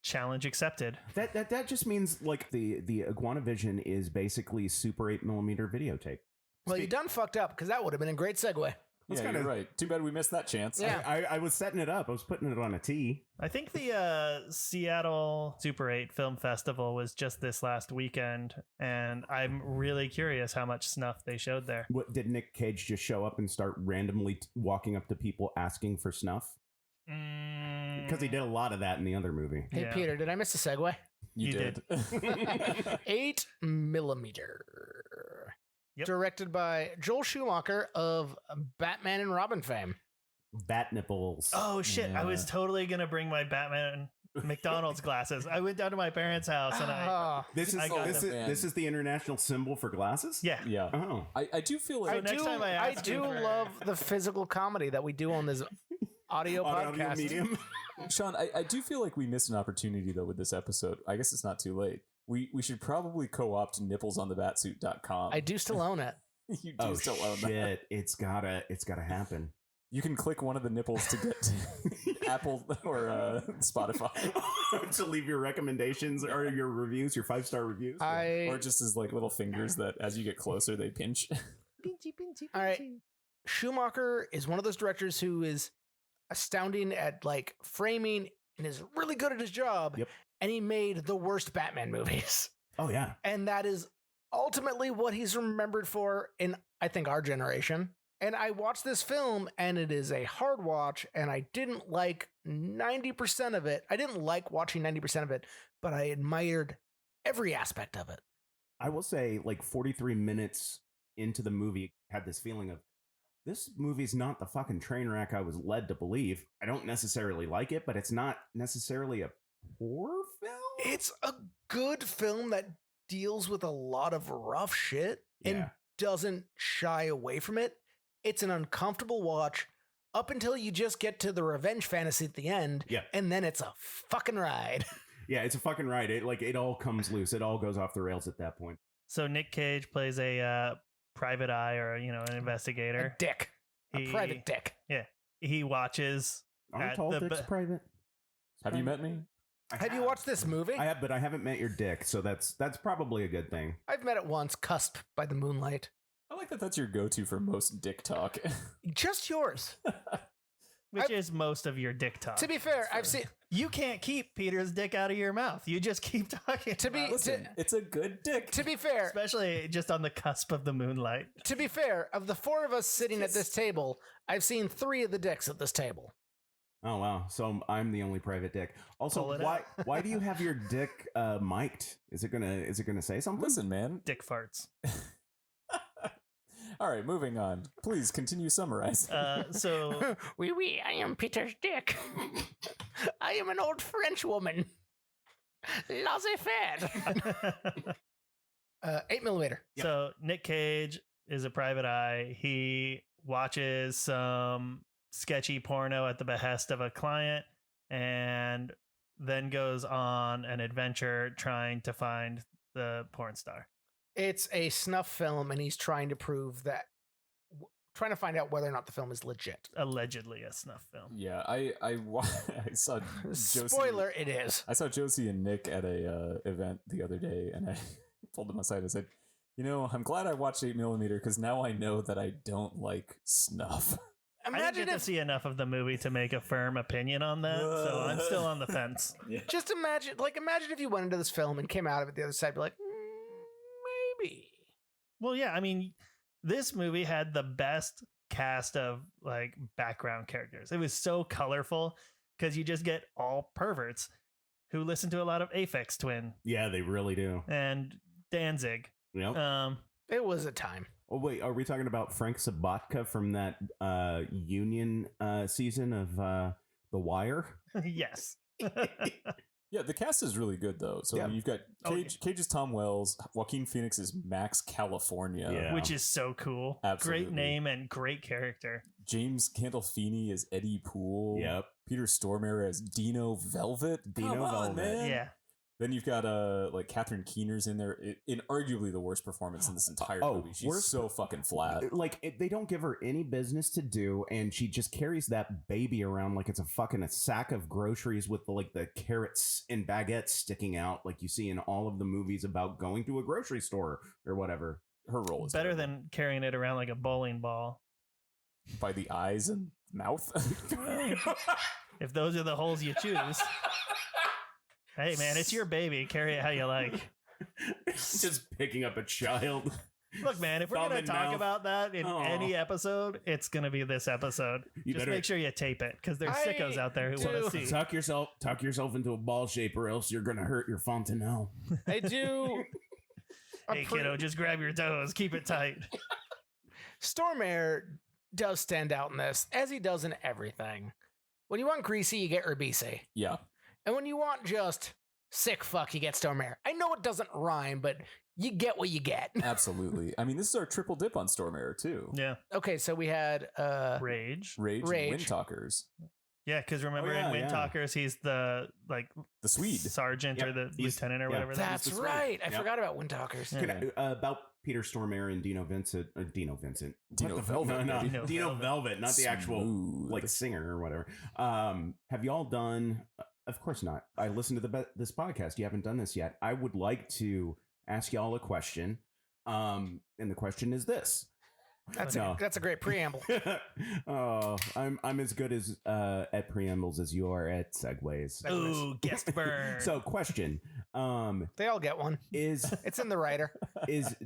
S4: Challenge accepted.
S3: That just means like the Iguana Vision is basically Super 8mm videotape.
S5: Well, you done fucked up because that would have been a great segue.
S3: That's
S2: Yeah,
S3: kinda-
S2: you're right. Too bad we missed that chance.
S5: Yeah.
S3: I was setting it up. I was putting it on a tee.
S4: I think the Seattle Super 8 Film Festival was just this last weekend, and I'm really curious how much snuff they showed there.
S3: What did Nick Cage just show up and start randomly walking up to people asking for snuff? Because he did a lot of that in the other movie.
S5: Hey,
S4: Yeah.
S5: Peter, did I miss a segue?
S2: You did.
S5: 8mm.
S4: Yep.
S5: Directed by Joel Schumacher of Batman and Robin fame.
S3: Bat nipples.
S4: Oh shit! I was
S2: Yeah.
S4: totally gonna bring my Batman McDonald's glasses. I went down to my parents' house and
S5: Ah.
S3: This
S4: I got
S3: is
S2: them.
S3: this is the international symbol for glasses.
S4: yeah.
S2: Yeah.
S3: Oh.
S2: I do feel
S5: I
S2: like
S4: next
S5: do,
S4: time I
S5: I
S4: ask
S5: do
S4: you for-
S5: love the physical comedy that we do on this audio
S3: On audio
S5: podcast.
S3: medium.
S2: Sean, I do feel like we missed an opportunity though with this episode. I guess it's not too late. We should probably co-opt nipplesonthebatsuit.com.
S5: I do still own it.
S2: You do still own that.
S3: Shit. It's gotta happen.
S2: You can click one of the nipples to get to Apple or Spotify.
S3: To leave your recommendations or your reviews, your 5-star reviews.
S2: Or just as like little fingers that as you get closer, they pinch.
S5: All right. Schumacher is one of those directors who is astounding at like framing and is really good at his job.
S3: Yep.
S5: And he made the worst Batman movies.
S3: Oh, yeah.
S5: And that is ultimately what he's remembered for in, I think, our generation. And I watched this film and it is a hard watch and I didn't like 90% of it. I didn't like watching 90% of it, but I admired every aspect of it.
S3: I will say, like 43 minutes into the movie, had this feeling of, this movie's not the fucking train wreck I was led to believe. I don't necessarily like it, but it's not necessarily a poor film.
S5: It's a good film that deals with a lot of rough shit and doesn't shy away from it. It's an uncomfortable watch up until you just get to the revenge fantasy at the end.
S3: Yeah.
S5: And then it's a fucking ride.
S3: Yeah, it's a fucking ride. It all comes loose. It all goes off the rails at that point.
S4: So Nick Cage plays a private eye or, an investigator.
S5: A dick. A private dick.
S4: Yeah. He watches.
S3: Aren't all dicks private?
S2: Have you met me?
S5: Have you watched this movie?
S3: I have, but I haven't met your dick, so that's probably a good thing.
S5: I've met it once, cusped by the moonlight.
S2: I like that that's your go-to for most dick talk.
S5: Just yours.
S4: Which is most of your dick talk.
S5: To be fair, I've seen...
S4: You can't keep Peter's dick out of your mouth. You just keep talking.
S2: Listen, it's a good dick.
S5: To be fair...
S4: Especially just on the cusp of the moonlight.
S5: To be fair, of the 4 of us sitting at this table, I've seen 3 of the dicks at this table.
S3: Oh, wow. So I'm the only private dick. Also, why do you have your dick mic'd? Is it gonna say something?
S2: Listen, man.
S4: Dick farts.
S2: All right, moving on. Please continue summarizing.
S5: Oui, I am Peter's dick. I am an old French woman. Laissez-faire. 8mm.
S3: Yep.
S4: So Nick Cage is a private eye. He watches some sketchy porno at the behest of a client and then goes on an adventure trying to find the porn star.
S5: It's a snuff film, and he's trying to prove that, trying to find out whether or not the film is legit.
S4: Allegedly a snuff film.
S2: Yeah, I saw Josie.
S5: Spoiler, it is.
S2: I saw Josie and Nick at a event the other day, and I pulled them aside and said, I'm glad I watched 8mm because now I know that I don't like snuff.
S4: I didn't get to see enough of the movie to make a firm opinion on that, so I'm still on the fence.
S5: Yeah. Just imagine if you went into this film and came out of it the other side, be like, maybe.
S4: Well, yeah, I mean, this movie had the best cast of like background characters. It was so colorful because you just get all perverts who listen to a lot of Aphex Twin.
S3: Yeah, they really do.
S4: And Danzig.
S3: Yep.
S5: It was a time.
S3: Oh, wait, are we talking about Frank Sabatka from that Union season of The Wire?
S4: Yes.
S2: Yeah, the cast is really good, though. So you've got Cage is Tom Wells, Joaquin Phoenix is Max California.
S4: Which is so cool.
S2: Absolutely.
S4: Great name and great character.
S2: James Gandolfini is Eddie Poole.
S3: Yep.
S2: Peter Stormare as Dino Velvet.
S3: Dino Velvet.
S2: Man.
S4: Yeah.
S2: Then you've got like Catherine Keener's in there in arguably the worst performance in this entire movie. She's so fucking flat.
S3: Like they don't give her any business to do, and she just carries that baby around like it's a sack of groceries with the carrots and baguettes sticking out, like you see in all of the movies about going to a grocery store or whatever.
S2: Her role is
S4: better than carrying it around like a bowling ball
S2: by the eyes and mouth.
S4: If those are the holes you choose. Hey, man, it's your baby. Carry it how you like.
S3: Just picking up a child.
S4: Look, man, if we're going to talk about that in any episode, it's going to be this episode. Just make sure you tape it because there's sickos out there who want to see.
S3: Tuck yourself into a ball shape or else you're going to hurt your fontanelle.
S5: I do.
S4: Hey, kiddo, just grab your toes. Keep it tight.
S5: Stormare does stand out in this, as he does in everything. When you want greasy, you get Urbisi.
S2: Yeah.
S5: And when you want just sick fuck, you get Stormare. I know it doesn't rhyme, but you get what you get.
S2: Absolutely. I mean, this is our triple dip on Stormare, too.
S4: Yeah.
S5: Okay, so we had
S4: Rage,
S2: and Windtalkers.
S4: Yeah, because remember
S3: yeah,
S4: in Wind
S3: yeah.
S4: Talkers, he's the
S2: The Swede.
S4: sergeant
S3: Yep,
S4: or the
S3: he's-
S4: lieutenant or
S3: yeah.
S4: whatever. that is.
S5: That's
S3: the Swede.
S5: right. I
S3: Yep.
S5: forgot about Wind Talkers.
S4: Yeah.
S3: Can I- about Peter Stormare and Dino Vincent. Dino Vincent.
S2: Dino
S3: What the
S2: Velvet,
S3: fuck? No,
S2: baby.
S3: no. Dino Velvet, not the actual
S2: Smooth.
S3: like singer or whatever. Have y'all done? Of course not. I listened to this podcast. You haven't done this yet. I would like to ask y'all a question. And the question is this.
S5: That's
S3: No.
S5: a great preamble.
S3: Oh, I'm as good as at preambles as you are at segues.
S4: Ooh, guest burn.
S3: So, question:
S5: They all get one.
S3: Is
S5: It's in the writer.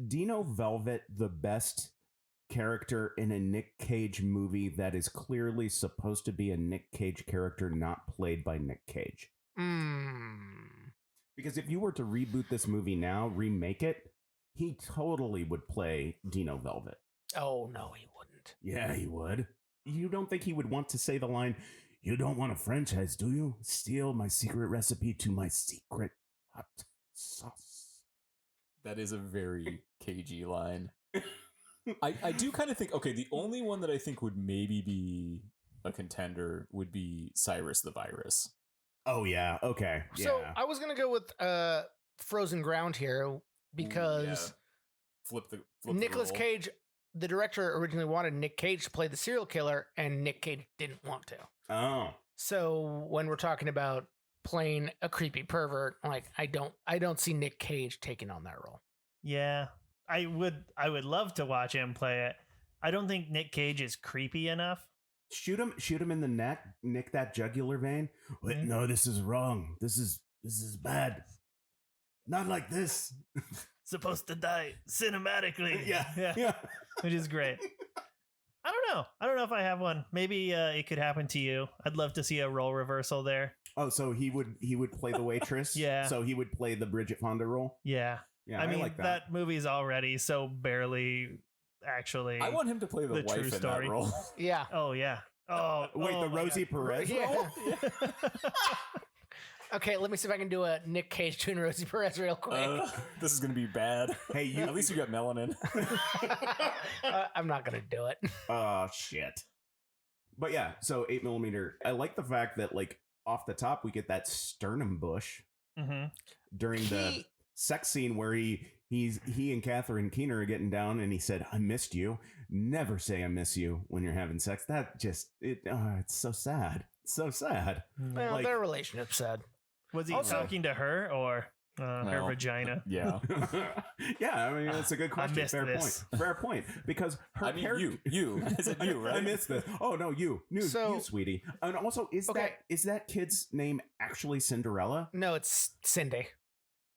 S3: Dino Velvet the best character in a Nick Cage movie that is clearly supposed to be a Nick Cage character, not played by Nick Cage? Because if you were to reboot this movie now, remake it, he totally would play Dino Velvet.
S5: Oh no, he wouldn't.
S3: Yeah, he would. You don't think he would want to say the line, "You don't want a franchise, do you? Steal my secret recipe to my secret hot sauce."
S2: That is a very cagey line. I do kind of think, okay, the only one that I think would maybe be a contender would be Cyrus the Virus.
S3: Oh, yeah. Okay.
S5: So
S3: yeah.
S5: I was gonna go with Frozen Ground here because
S2: Flip the
S5: Nicolas
S2: roll.
S5: Cage, the director, originally wanted Nick Cage to play the serial killer, and Nick Cage didn't want to.
S3: Oh.
S5: So when we're talking about playing a creepy pervert, like I don't see Nick Cage taking on that role.
S4: Yeah, I would love to watch him play it. I don't think Nick Cage is creepy enough.
S3: Shoot him in the neck, nick that jugular vein. Wait,
S4: Mhm.
S3: no, this is wrong. This is bad. Not like this.
S4: Supposed to die cinematically.
S3: yeah.
S4: Which is great. I don't know if I have one. Maybe it could happen to you. I'd love to see a role reversal there.
S3: Oh, so he would play the waitress?
S4: Yeah.
S3: So he would play the Bridget Fonda role?
S4: Yeah.
S3: Yeah,
S4: I mean,
S3: like
S4: that movie's already so barely actually.
S2: I want him to play the
S4: the true
S2: wife in
S4: story.
S2: that role.
S5: Yeah.
S4: Oh, yeah. Oh,
S3: Wait,
S4: oh
S3: the
S4: my
S3: Rosie
S4: God.
S3: Perez
S5: Yeah.
S3: role?
S5: Okay, let me see if I can do a Nick Cage doing Rosie Perez real quick.
S2: This is going to be bad.
S3: Hey,
S2: At least you got melanin.
S5: I'm not gonna do it.
S3: Oh, shit. But yeah, so 8mm. I like the fact that, like, off the top, we get that sternum bush
S4: Mhm.
S3: during the sex scene where he and Catherine Keener are getting down, and he said, "I missed you." Never say "I miss you" when you're having sex. That just it's so sad. It's so sad.
S5: Well,
S3: Like-
S5: their relationship's sad.
S4: Was he
S5: Also-
S4: talking to her or her
S2: Well,
S4: vagina?
S2: Yeah.
S3: Yeah, I mean that's a good question.
S4: missed
S3: Fair
S4: this.
S3: point. Fair point. Because her
S2: I mean,
S3: character.
S2: you. I said you, right?
S3: I missed this. Oh no, you,
S5: So-
S3: you, sweetie. And also,
S5: Okay.
S3: is that kid's name actually Cinderella?
S5: No, it's Cindy,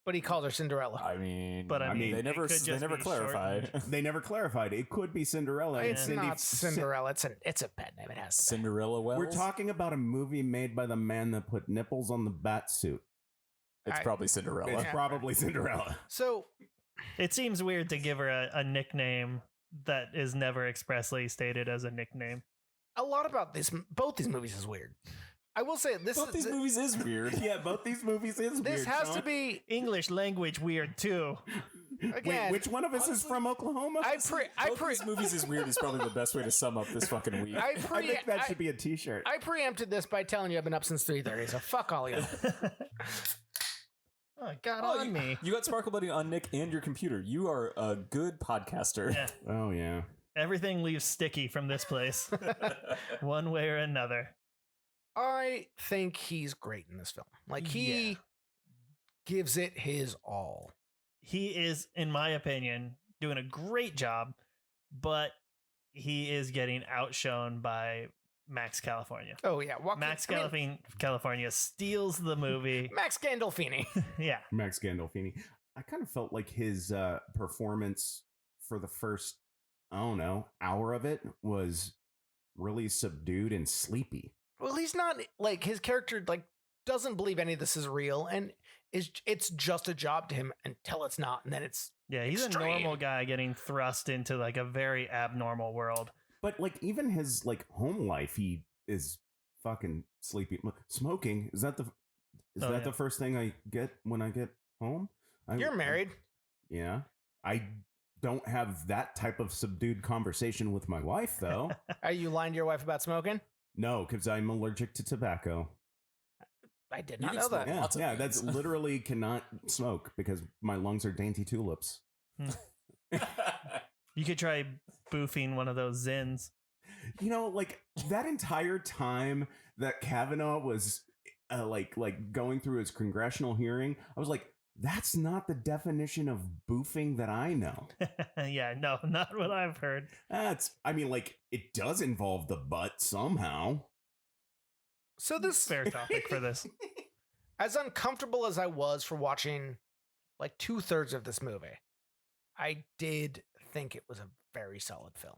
S5: but he called her Cinderella.
S2: I mean,
S4: But I
S3: mean,
S2: they
S4: it
S2: never
S4: could just be
S2: clarified.
S4: shortened.
S3: They never clarified. It could be Cinderella. and
S5: It's not Cinderella. It's a pet name. It has to be.
S2: Cinderella Wells.
S3: We're talking about a movie made by the man that put nipples on the bat suit.
S2: It's probably Cinderella.
S3: It's probably Cinderella.
S5: So
S4: It seems weird to give her a nickname that is never expressly stated as a nickname.
S5: a lot about both these movies is weird. I will say this.
S2: Both these movies is weird.
S3: Yeah, both these movies is
S5: This
S3: weird,
S5: has
S3: Sean.
S5: to be
S4: English language weird too.
S5: again.
S3: Wait, which one of us is from Oklahoma?
S2: Both these movies is weird is probably the best way to sum up this fucking week.
S5: I
S3: I think that should be a T-shirt.
S5: I preempted this by telling you I've been up since 3:30. So fuck all you.
S4: Oh, it got
S2: Oh,
S4: on me.
S2: You got Sparkle Buddy on Nick and your computer. You are a good podcaster.
S4: Yeah.
S3: Oh yeah.
S4: Everything leaves sticky from this place, one way or another.
S5: I think he's great in this film. Like he
S4: Yeah.
S5: gives it his all.
S4: He is, in my opinion, doing a great job, but he is getting outshone by Max California.
S5: Oh yeah,
S4: Max California steals the movie.
S5: Max Gandolfini.
S4: Yeah.
S3: Max Gandolfini. I kind of felt like his performance for the first, I don't know, hour of it was really subdued and sleepy.
S5: Well, he's not like his character like doesn't believe any of this is real, and it's just a job to him until it's not, and then it's
S4: Yeah, he's
S5: Extreme.
S4: a normal guy getting thrust into like a very abnormal world.
S3: But like even his like home life, he is fucking sleepy. Smoking is that the
S4: Oh, yeah.
S3: the first thing I get when I get home?
S5: you're married.
S3: Yeah, I don't have that type of subdued conversation with my wife though.
S5: Are you lying to your wife about smoking?
S3: No, because I'm allergic to tobacco.
S5: I did
S2: You
S5: not
S2: can
S5: know
S2: smoke
S5: that.
S3: Yeah,
S2: Lots of
S3: yeah, that's
S2: things.
S3: literally cannot smoke because my lungs are dainty tulips.
S4: You could try boofing one of those Zins.
S3: You know, like that entire time that Kavanaugh was like going through his congressional hearing, I was like, that's not the definition of boofing that I know.
S4: Yeah, no, not what I've heard.
S3: I mean, like it does involve the butt somehow.
S5: So this,
S4: Fair topic for this.
S5: as uncomfortable as I was for watching like 2/3 of this movie, I did think it was a very solid film.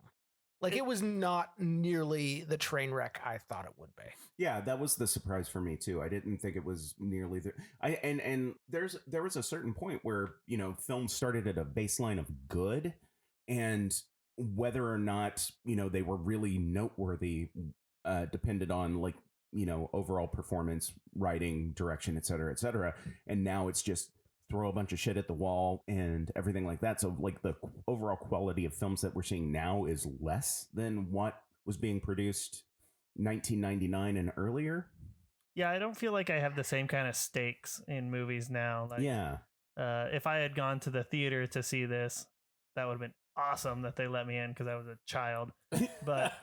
S5: Like it was not nearly the train wreck I thought it would be.
S3: Yeah, that was the surprise for me too. I didn't think it was nearly the. And there was a certain point where films started at a baseline of good, and whether or not they were really noteworthy depended on like overall performance, writing, direction, et cetera, and now it's just throw a bunch of shit at the wall and everything like that. So like the overall quality of films that we're seeing now is less than what was being produced 1999 and earlier.
S4: Yeah, I don't feel like I have the same kind of stakes in movies now. Like,
S3: Yeah.
S4: If I had gone to the theater to see this, that would have been awesome that they let me in because I was a child. But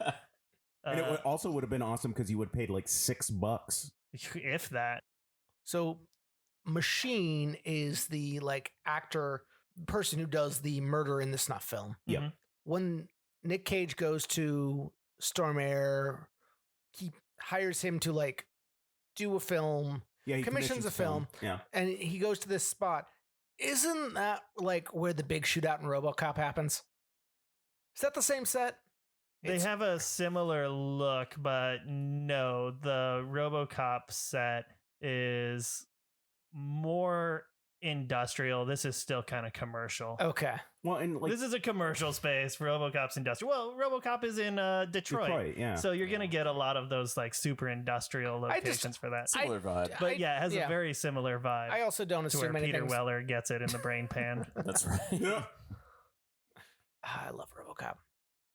S3: And it also would have been awesome because you would have paid like $6.
S4: if that,
S5: So Machine is the like actor person who does the murder in the snuff film.
S3: Yep.
S4: Mhm.
S5: When Nick Cage goes to Storm Air, he hires him to like do a film,
S3: Yeah, he
S5: commissions a film.
S3: Yeah.
S5: and he goes to this spot. Isn't that like where the big shootout in RoboCop happens? Is that the same set?
S4: they
S5: It's-
S4: have a similar look, but no, the RoboCop set is more industrial. This is still kind of commercial.
S5: Okay.
S3: Well, and like
S4: This is a commercial space. RoboCop's industrial. Well, RoboCop is in Detroit.
S3: yeah.
S4: So you're going to get a lot of those like super industrial
S5: I just-
S4: locations for that.
S2: Similar vibe.
S4: But yeah, it has a very similar vibe
S5: I also don't
S4: to where
S5: assume anything.
S4: Peter Weller gets it in the brain pan.
S2: That's right.
S3: Yeah.
S5: I love RoboCop.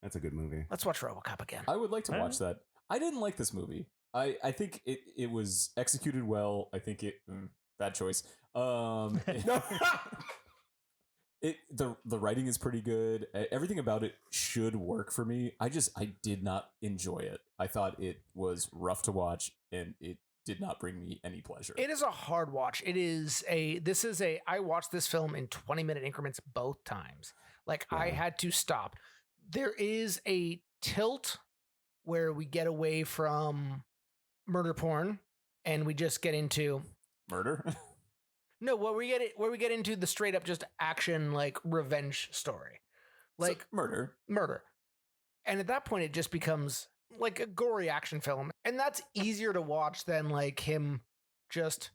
S3: That's a good movie.
S5: Let's watch RoboCop again.
S2: I would like to
S4: Huh?
S2: watch that. I didn't like this movie. I think it was executed well. I think bad choice. The writing is pretty good. Everything about it should work for me. I did not enjoy it. I thought it was rough to watch and it did not bring me any pleasure.
S5: It is a hard watch. I watched this film in 20-minute increments both times. Like I
S3: Yeah.
S5: had to stop. There is a tilt where we get away from murder porn and we just get into
S2: Murder?
S5: no, where we get into the straight up just action like revenge story. Like
S2: So, murder.
S5: murder. And at that point it just becomes like a gory action film. And that's easier to watch than like him just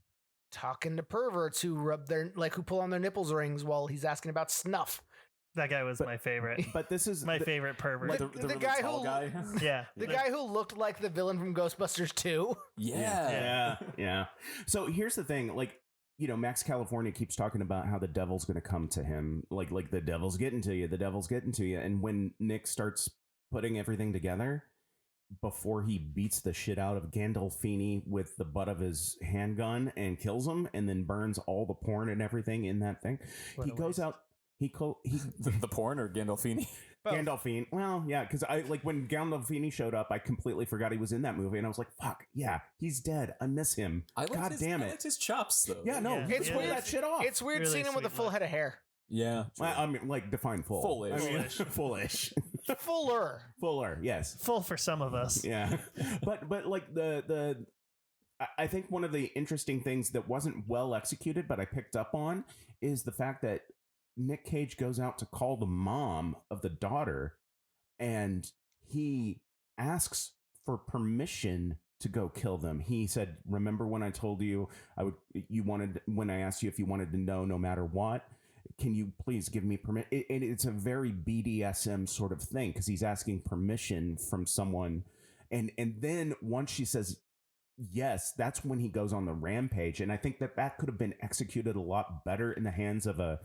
S5: talking to perverts who who pull on their nipples rings while he's asking about snuff.
S4: That guy was my favorite.
S3: But this is
S4: My favorite pervert.
S5: Like,
S2: The
S5: the
S2: really
S5: guy
S2: tall
S5: who-
S2: guy.
S4: Yeah.
S5: The guy who looked like the villain from Ghostbusters 2.
S2: Yeah.
S3: Yeah. So here's the thing, like, Max California keeps talking about how the devil's going to come to him, like the devil's getting to you, and when Nick starts putting everything together before he beats the shit out of Gandolfini with the butt of his handgun and kills him and then burns all the porn and everything in that thing,
S4: What
S3: he
S4: a
S3: goes
S4: waste.
S3: out
S2: The porn or Gandolfini?
S5: Both.
S3: Gandolfini. Well, yeah, because I like when Gandolfini showed up, I completely forgot he was in that movie, and I was like, "Fuck, yeah, he's dead. I miss him." God damn
S2: I
S3: it!
S2: liked his chops though.
S3: Yeah, no,
S4: Yeah.
S3: let's
S4: Yeah.
S3: pull that shit off.
S5: It's weird
S4: Really
S5: seeing him with a
S4: sweet
S5: full
S4: look.
S5: head of hair.
S2: Yeah.
S3: Well, I mean, like define full.
S2: Fullish.
S3: I mean,
S4: Fullish.
S3: fullish,
S5: Fuller.
S3: fuller. Yes.
S4: Full for some of us.
S3: Yeah, but like I think one of the interesting things that wasn't well executed, but I picked up on, is the fact that Nick Cage goes out to call the mom of the daughter, and he asks for permission to go kill them. He said, "Remember when I told you when I asked you if you wanted to know no matter what? Can you please give me permission?" And it's a very BDSM sort of thing because he's asking permission from someone, and then once she says yes, that's when he goes on the rampage. And I think that could have been executed a lot better in the hands of a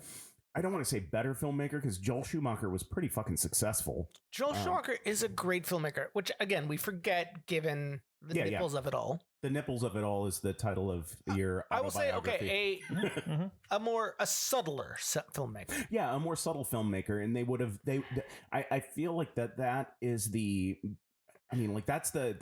S3: I don't want to say better filmmaker because Joel Schumacher was pretty fucking successful.
S5: Joel Schumacher is a great filmmaker, which again we forget given the nipples of it all.
S3: The nipples of it all is the title of your
S5: I will say,
S3: autobiography.
S5: okay, a subtler filmmaker.
S3: Yeah, a more subtle filmmaker, and they would have. I feel like that is the. I mean, like that's the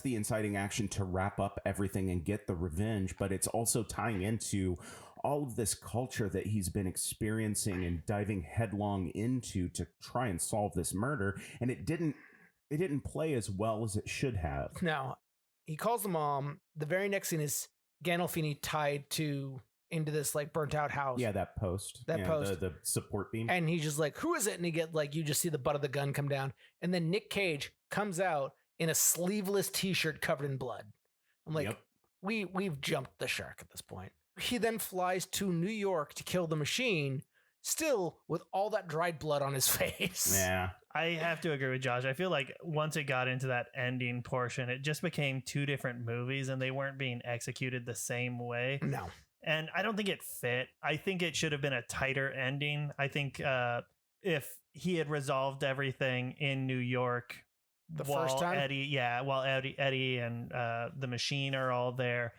S3: inciting action to wrap up everything and get the revenge, but it's also tying into all of this culture that he's been experiencing and diving headlong into to try and solve this murder, and it didn't play as well as it should have.
S5: No, he calls the mom. The very next scene is Gandolfini tied into this like burnt out house.
S3: Yeah, that post. The support beam.
S5: And he's just like, who is it? And he get like, you just see the butt of the gun come down. And then Nick Cage comes out in a sleeveless t-shirt covered in blood. I'm like,
S3: Yep.
S5: we've jumped the shark at this point. He then flies to New York to kill the machine, still with all that dried blood on his face.
S3: Yeah.
S4: I have to agree with Josh. I feel like once it got into that ending portion, it just became two different movies and they weren't being executed the same way.
S5: No.
S4: And I don't think it fit. I think it should have been a tighter ending. I think if he had resolved everything in New York
S5: First time?
S4: while Eddie and the machine are all there,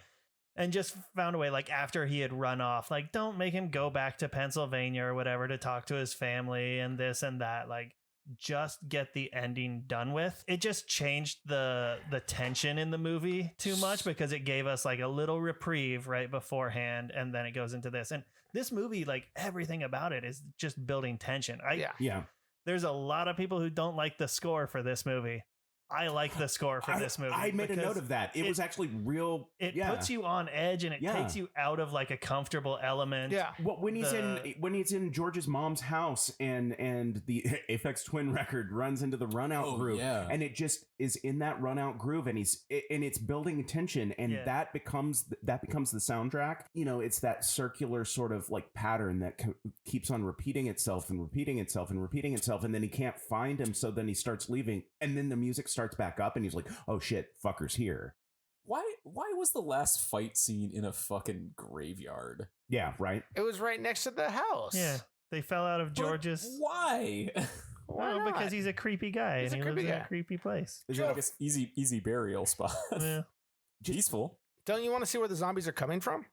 S4: and just found a way, like after he had run off, like don't make him go back to Pennsylvania or whatever to talk to his family and this and that. Like just get the ending done with. It just changed the tension in the movie too much because it gave us like a little reprieve right beforehand, and then it goes into this. And this movie, like everything about it is just building tension.
S3: Yeah.
S4: There's a lot of people who don't like the score for this movie. I like the score for this movie.
S3: I made a note of that. It was actually real.
S4: It puts you on edge and it takes you out of like a comfortable element.
S5: Yeah.
S3: Well, when he's in George's mom's house and the Aphex Twin record runs into the run out groove, and it just is in that run out groove, and it's building tension, and that becomes the soundtrack. You know, it's that circular sort of like pattern that keeps on repeating itself and repeating itself and repeating itself, and then he can't find him, so then he starts leaving, and then the music starts back up, and he's like, "Oh shit, fucker's here."
S2: Why was the last fight scene in a fucking graveyard?
S3: Yeah, right.
S5: It was right next to the house.
S4: Yeah. They fell out of George's.
S2: Why?
S4: Well, because he's a creepy guy
S5: He's
S4: and
S5: a
S4: he lives
S5: creepy
S4: in
S5: guy.
S4: a creepy place.
S2: Is it like a easy burial spot?
S4: Yeah.
S2: Peaceful.
S5: Don't you want to see where the zombies are coming from?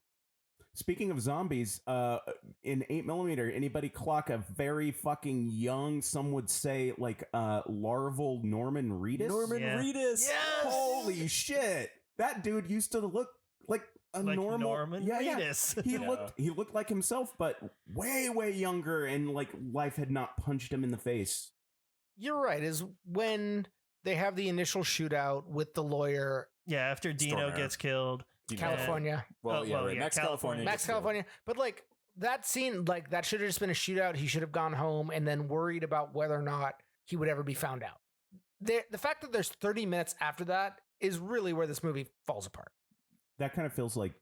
S3: Speaking of zombies, in 8mm, anybody clock a very fucking young, some would say like larval Norman Reedus?
S2: Reedus.
S5: Yes!
S3: Holy shit! That dude used to look like a
S4: Like
S3: normal
S4: Norman Reedus.
S3: He looked like himself, but way younger, and like life had not punched him in the face.
S5: You're right. Is when they have the initial shootout with the lawyer,
S4: Yeah, after Dino
S2: Stormare.
S4: gets killed.
S5: California.
S2: Max California.
S5: Max California. But like that scene, like that should have just been a shootout. He should have gone home and then worried about whether or not he would ever be found out. The fact that there's 30 minutes after that is really where this movie falls apart.
S3: That kind of feels like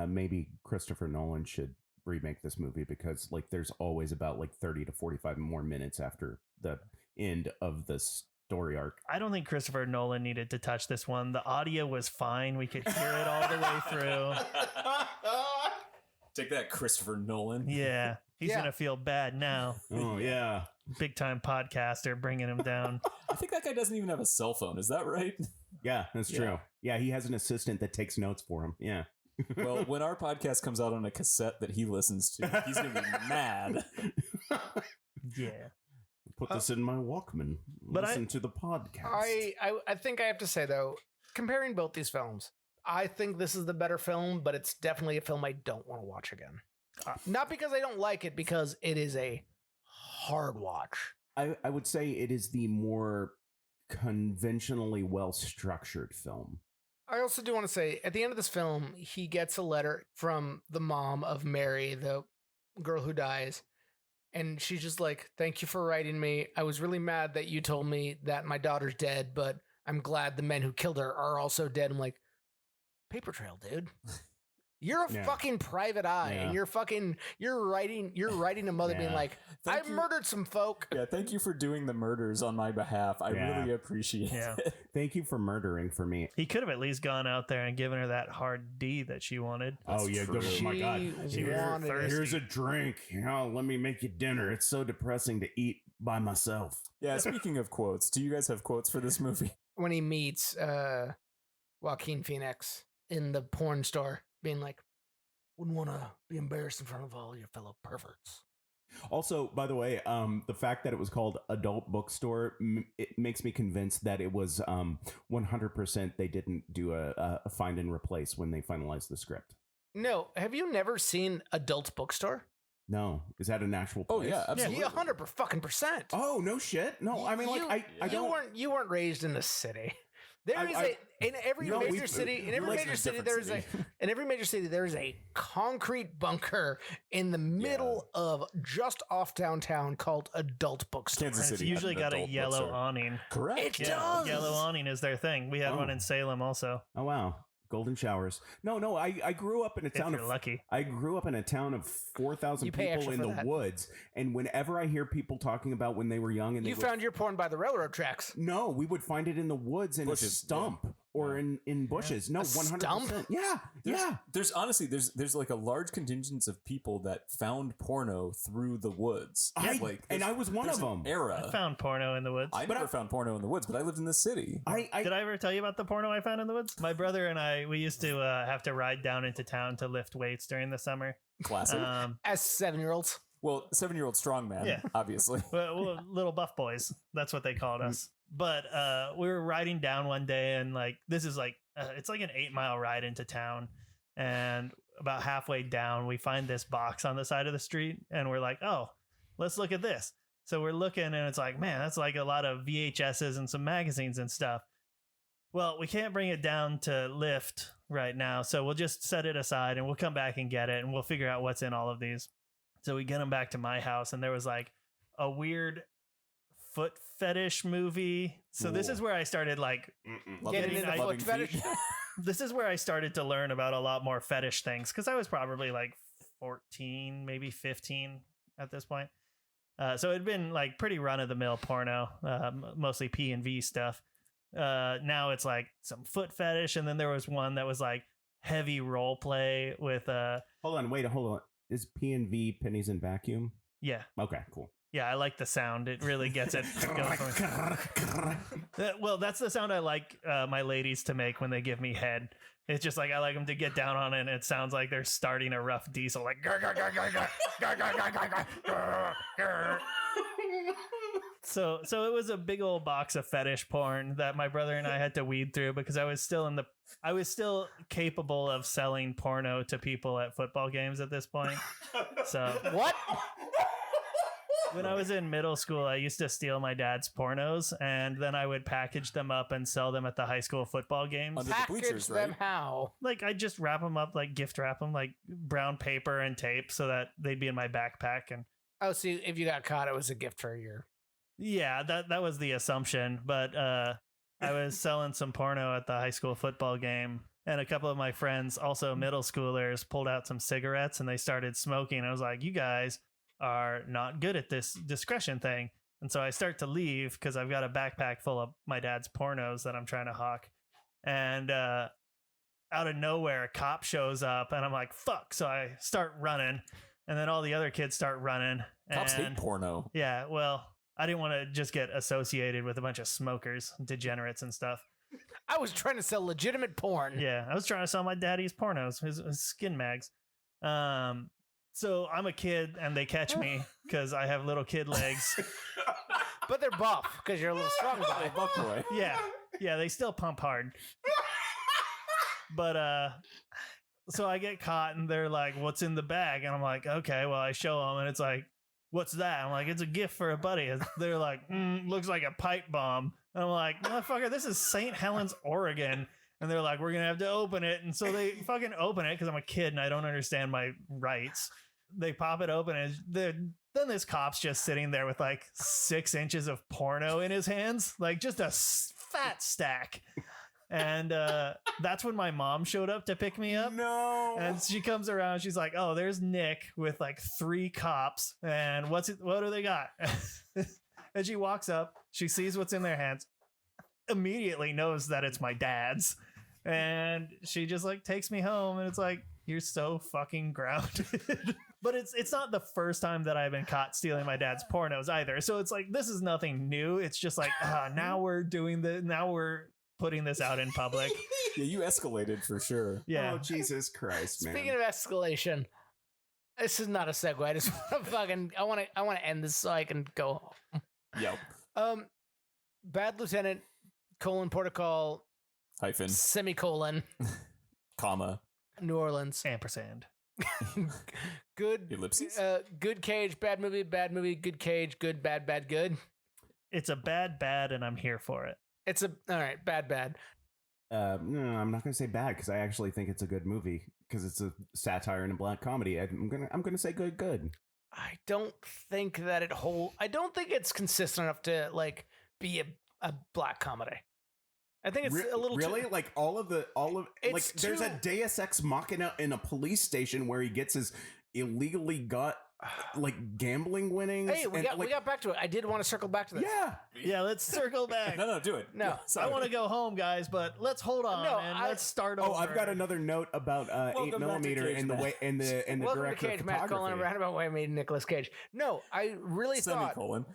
S3: maybe Christopher Nolan should remake this movie, because like there's always about like 30 to 45 more minutes after the end of the story arc.
S4: I don't think Christopher Nolan needed to touch this one. The audio was fine. We could hear it all the way through.
S2: Take that, Christopher Nolan.
S4: Yeah. He's going to feel bad now.
S3: Oh, yeah.
S4: Big time podcaster bringing him down.
S2: I think that guy doesn't even have a cell phone. Is that right?
S3: Yeah, that's true. Yeah, he has an assistant that takes notes for him. Yeah.
S2: Well, when our podcast comes out on a cassette that he listens to, he's going to be mad.
S4: Yeah.
S3: Put this in my Walkman.
S4: But
S3: Listen to the podcast.
S5: I think I have to say though, comparing both these films, I think this is the better film, but it's definitely a film I don't want to watch again. Not because I don't like it, because it is a hard watch.
S3: I would say it is the more conventionally well-structured film.
S5: I also do want to say, at the end of this film, he gets a letter from the mom of Mary, the girl who dies. And she's just like, "Thank you for writing me. I was really mad that you told me that my daughter's dead, but I'm glad the men who killed her are also dead." I'm like, paper trail, dude. You're a
S3: Yeah.
S5: fucking private eye,
S3: Yeah.
S5: and you're writing a mother being
S3: Yeah.
S5: like,
S2: Thank
S5: I
S2: you.
S5: murdered some folk.
S2: Yeah, thank you for doing the murders on my behalf. I
S3: Yeah.
S2: really appreciate
S4: Yeah.
S2: it.
S3: Thank you for murdering for me.
S4: He could have at least gone out there and given her that hard D that she wanted.
S3: Oh yeah,
S2: true.
S3: oh my god.
S5: She
S3: Here-
S5: wanted it.
S3: here's a drink. Let me make you dinner. It's so depressing to eat by myself.
S2: Yeah, speaking of quotes, do you guys have quotes for this movie?
S5: When he meets Joaquin Phoenix in the porn store, being like, wouldn't want to be embarrassed in front of all your fellow perverts.
S3: Also, by the way, the fact that it was called Adult Bookstore, it makes me convinced that it was 100% they didn't do a find and replace when they finalized the script.
S5: No, have you never seen Adult Bookstore?
S3: No, is that an actual
S2: Oh
S3: place?
S2: yeah, absolutely.
S5: Yeah, 100%.
S3: Oh no shit. No, I mean like I
S5: you
S3: don't.
S5: you weren't raised in the city. There is
S3: I-
S5: in every
S3: No,
S5: major
S3: we've-
S5: city in
S3: we
S5: every
S3: live
S5: major
S2: in a
S5: city
S2: different
S5: there is
S2: city.
S5: in every major city there is a concrete bunker in the middle of just off downtown called Adult Bookstore.
S2: Kansas
S4: And it's
S2: City
S4: usually
S2: had an
S4: got a
S2: adult
S4: yellow
S2: bookstore.
S4: awning.
S2: Correct.
S5: It
S4: Yeah,
S5: does.
S4: yellow awning is their thing. We had one
S3: Oh.
S4: in Salem also.
S3: Oh wow, golden showers. No, I grew up in a
S4: If
S3: town
S4: you're
S3: of
S4: lucky.
S3: I grew up in a town of 4,000
S5: You pay
S3: people
S5: extra
S3: in
S5: for
S3: the
S5: that.
S3: woods, and whenever I hear people talking about when they were young and they
S5: You
S3: would,
S5: found your porn by the railroad tracks.
S3: no, we would find it in the woods in
S2: Bushes,
S3: a stump or in bushes. No,
S5: A
S3: 100%.
S5: stump?
S3: Yeah, yeah.
S2: There's honestly there's like a large contingent of people that found porno through the woods.
S3: And I was one
S2: there's
S3: of
S2: an
S3: them.
S2: Era.
S4: I found porno in the woods.
S2: I never found porno in the woods, but I lived in the city.
S4: Did I ever tell you about the porno I found in the woods? My brother and I, we used to have to ride down into town to lift weights during the summer.
S2: Classic.
S5: As 7-year-olds.
S2: Well, 7-year-old strongman,
S4: Yeah.
S2: obviously.
S4: Well, little buff boys. That's what they called us. But we were riding down one day, and like this is like it's like an 8-mile ride into town, and about halfway down, we find this box on the side of the street, and we're like, oh, let's look at this. So we're looking, and it's like, man, that's like a lot of VHSs and some magazines and stuff. Well, we can't bring it down to lift right now, so we'll just set it aside, and we'll come back and get it, and we'll figure out what's in all of these. So we get them back to my house, and there was like a weird foot fetish movie. So this
S3: Ooh.
S4: is where I started like
S2: Loving-
S5: Getting into
S2: loving
S5: foot fetish.
S2: feet.
S4: this is where I started to learn about a lot more fetish things, because I was probably like 14, maybe 15 at this point. So it'd been like pretty run of the mill porno, mostly P&V stuff. Now it's like some foot fetish, and then there was one that was like heavy role play with
S3: Hold on. Is P&V pennies and vacuum?
S4: yeah.
S3: Okay, cool.
S4: Yeah, I like the sound. It really gets it going for me. Well, that's the sound I like my ladies to make when they give me head. It's just like I like them to get down on it, and it sounds like they're starting a rough diesel, like. So it was a big old box of fetish porn that my brother and I had to weed through, because I was still capable of selling porno to people at football games at this point. So
S5: What?
S4: when I was in middle school, I used to steal my dad's pornos, and then I would package them up and sell them at the high school football games.
S2: Under the
S5: Package
S2: bleachers,
S5: them
S2: right?
S5: how?
S4: Like I just wrap them up, like gift wrap them, like brown paper and tape, so that they'd be in my backpack. And
S5: Oh, see, if you got caught, it was a gift for a year.
S4: yeah, that was the assumption. But I was selling some porno at the high school football game, and a couple of my friends, also middle schoolers, pulled out some cigarettes and they started smoking. I was like, you guys are not good at this discretion thing. And so I start to leave because I've got a backpack full of my dad's pornos that I'm trying to hawk. And out of nowhere, a cop shows up, and I'm like, fuck. So I start running, and then all the other kids start running.
S2: Cops hate
S4: and
S2: porno.
S4: yeah, well, I didn't want to just get associated with a bunch of smokers, degenerates and stuff.
S5: I was trying to sell legitimate porn.
S4: Yeah, I was trying to sell my daddy's pornos, his skin mags. So I'm a kid, and they catch me because I have little kid legs.
S5: But they're buff because you're a little strong guy.
S2: Hey, buck boy.
S4: Yeah, they still pump hard. But so I get caught, and they're like, "What's in the bag?" And I'm like, "Okay." Well, I show them, and it's like, "What's that?" I'm like, "It's a gift for a buddy." And they're like, "Looks like a pipe bomb." And I'm like, "Motherfucker, this is St. Helens, Oregon." And they're like, "We're gonna have to open it." And so they fucking open it because I'm a kid and I don't understand my rights. They pop it open, and then this cop's just sitting there with like 6 inches of porno in his hands, like just a fat stack. And that's when my mom showed up to pick me up.
S3: No.
S4: And she comes around. She's like, "Oh, there's Nick with like 3 cops. And what do they got?" And she walks up. She sees what's in their hands. Immediately knows that it's my dad's. And she just like takes me home. And it's like, you're so fucking grounded. But it's not the first time that I've been caught stealing my dad's pornos either. So it's like, this is nothing new. It's just like, now we're putting this out in public.
S2: Yeah, you escalated for sure.
S4: Yeah.
S3: Oh, Jesus Christ, man.
S5: Speaking of escalation, this is not a segue. I just want to I want to end this so I can go home.
S2: Yep.
S5: Bad Lieutenant, protocol,
S2: Hyphen,
S5: semicolon,
S2: comma,
S5: New Orleans.
S4: Ampersand.
S5: Good.
S2: Ellipses?
S5: Good Cage, bad movie, good Cage, good, bad, good.
S4: It's a bad, and I'm here for it.
S5: It's all right, bad.
S3: No, I'm not going to say bad because I actually think it's a good movie because it's a satire and a black comedy. I'm gonna say good.
S5: I don't think that I don't think it's consistent enough to like be a black comedy. I think it's a little
S3: really
S5: too,
S3: like all of like there's a
S5: too-
S3: Deus Ex Machina in a police station where he gets his illegally got like gambling winnings.
S5: Hey, we got back to it. I did want to circle back to this.
S3: Yeah.
S4: Let's circle back.
S2: No, do it.
S5: No.
S2: Yeah,
S4: I
S2: sorry.
S4: want to go home, guys, but let's hold on
S5: No,
S4: and let's start over.
S3: Oh, I've got another note about
S2: Welcome back to
S3: 8mm
S2: Cage
S3: and the
S2: Match.
S3: way and the
S5: Welcome to
S3: director
S5: Cage
S3: of
S5: Match, Colin, a
S3: photography.
S5: roundabout way made Nicolas Cage. No, I really thought
S2: Semicolon.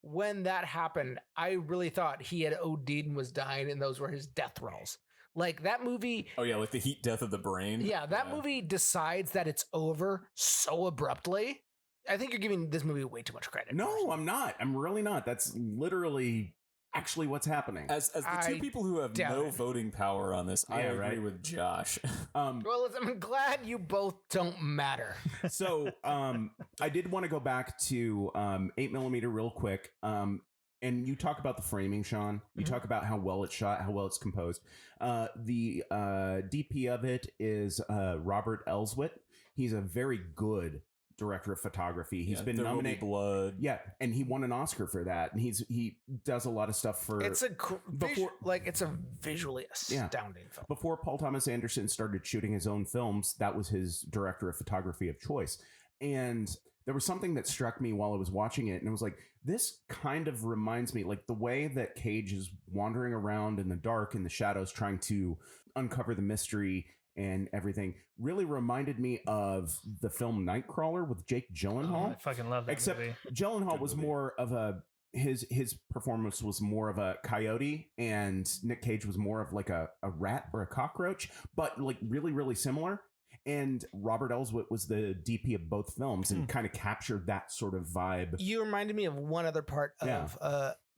S5: when that happened, I really thought he had OD'd and was dying, and those were his death rolls. Like that movie.
S2: Oh yeah, like the heat death of the brain.
S5: Yeah, that movie decides that it's over so abruptly. I think you're giving this movie way too much credit.
S3: No, I'm not. I'm really not. That's literally actually what's happening.
S2: As the two
S5: I
S2: people who have
S5: doubt
S2: no
S5: it.
S2: voting power on this, I
S3: Yeah,
S2: agree
S3: right.
S2: with Josh.
S5: Well, I'm glad you both don't matter.
S3: So I did want to go back to 8mm real quick. And you talk about the framing, Sean. You talk about how well it's shot, how well it's composed. The DP of it is Robert Elswit. He's a very good director of photography. He's been
S2: There Will Be
S3: nominated.
S2: Blood.
S3: Yeah, and he won an Oscar for that. And he does a lot of stuff for.
S5: It's a
S3: Before-
S5: it's a visually astounding film.
S3: Before Paul Thomas Anderson started shooting his own films, that was his director of photography of choice. And there was something that struck me while I was watching it, and it was like, this kind of reminds me, like the way that Cage is wandering around in the dark, in the shadows, trying to uncover the mystery and everything, really reminded me of the film Nightcrawler with Jake Gyllenhaal.
S4: I fucking love that
S3: Except
S4: movie.
S3: Gyllenhaal
S2: Good
S3: was
S2: movie.
S3: more of a his performance was more of a coyote, and Nick Cage was more of like a rat or a cockroach, but like really, really similar. And Robert Elswit was the DP of both films and kind of captured that sort of vibe.
S5: You reminded me of one other part of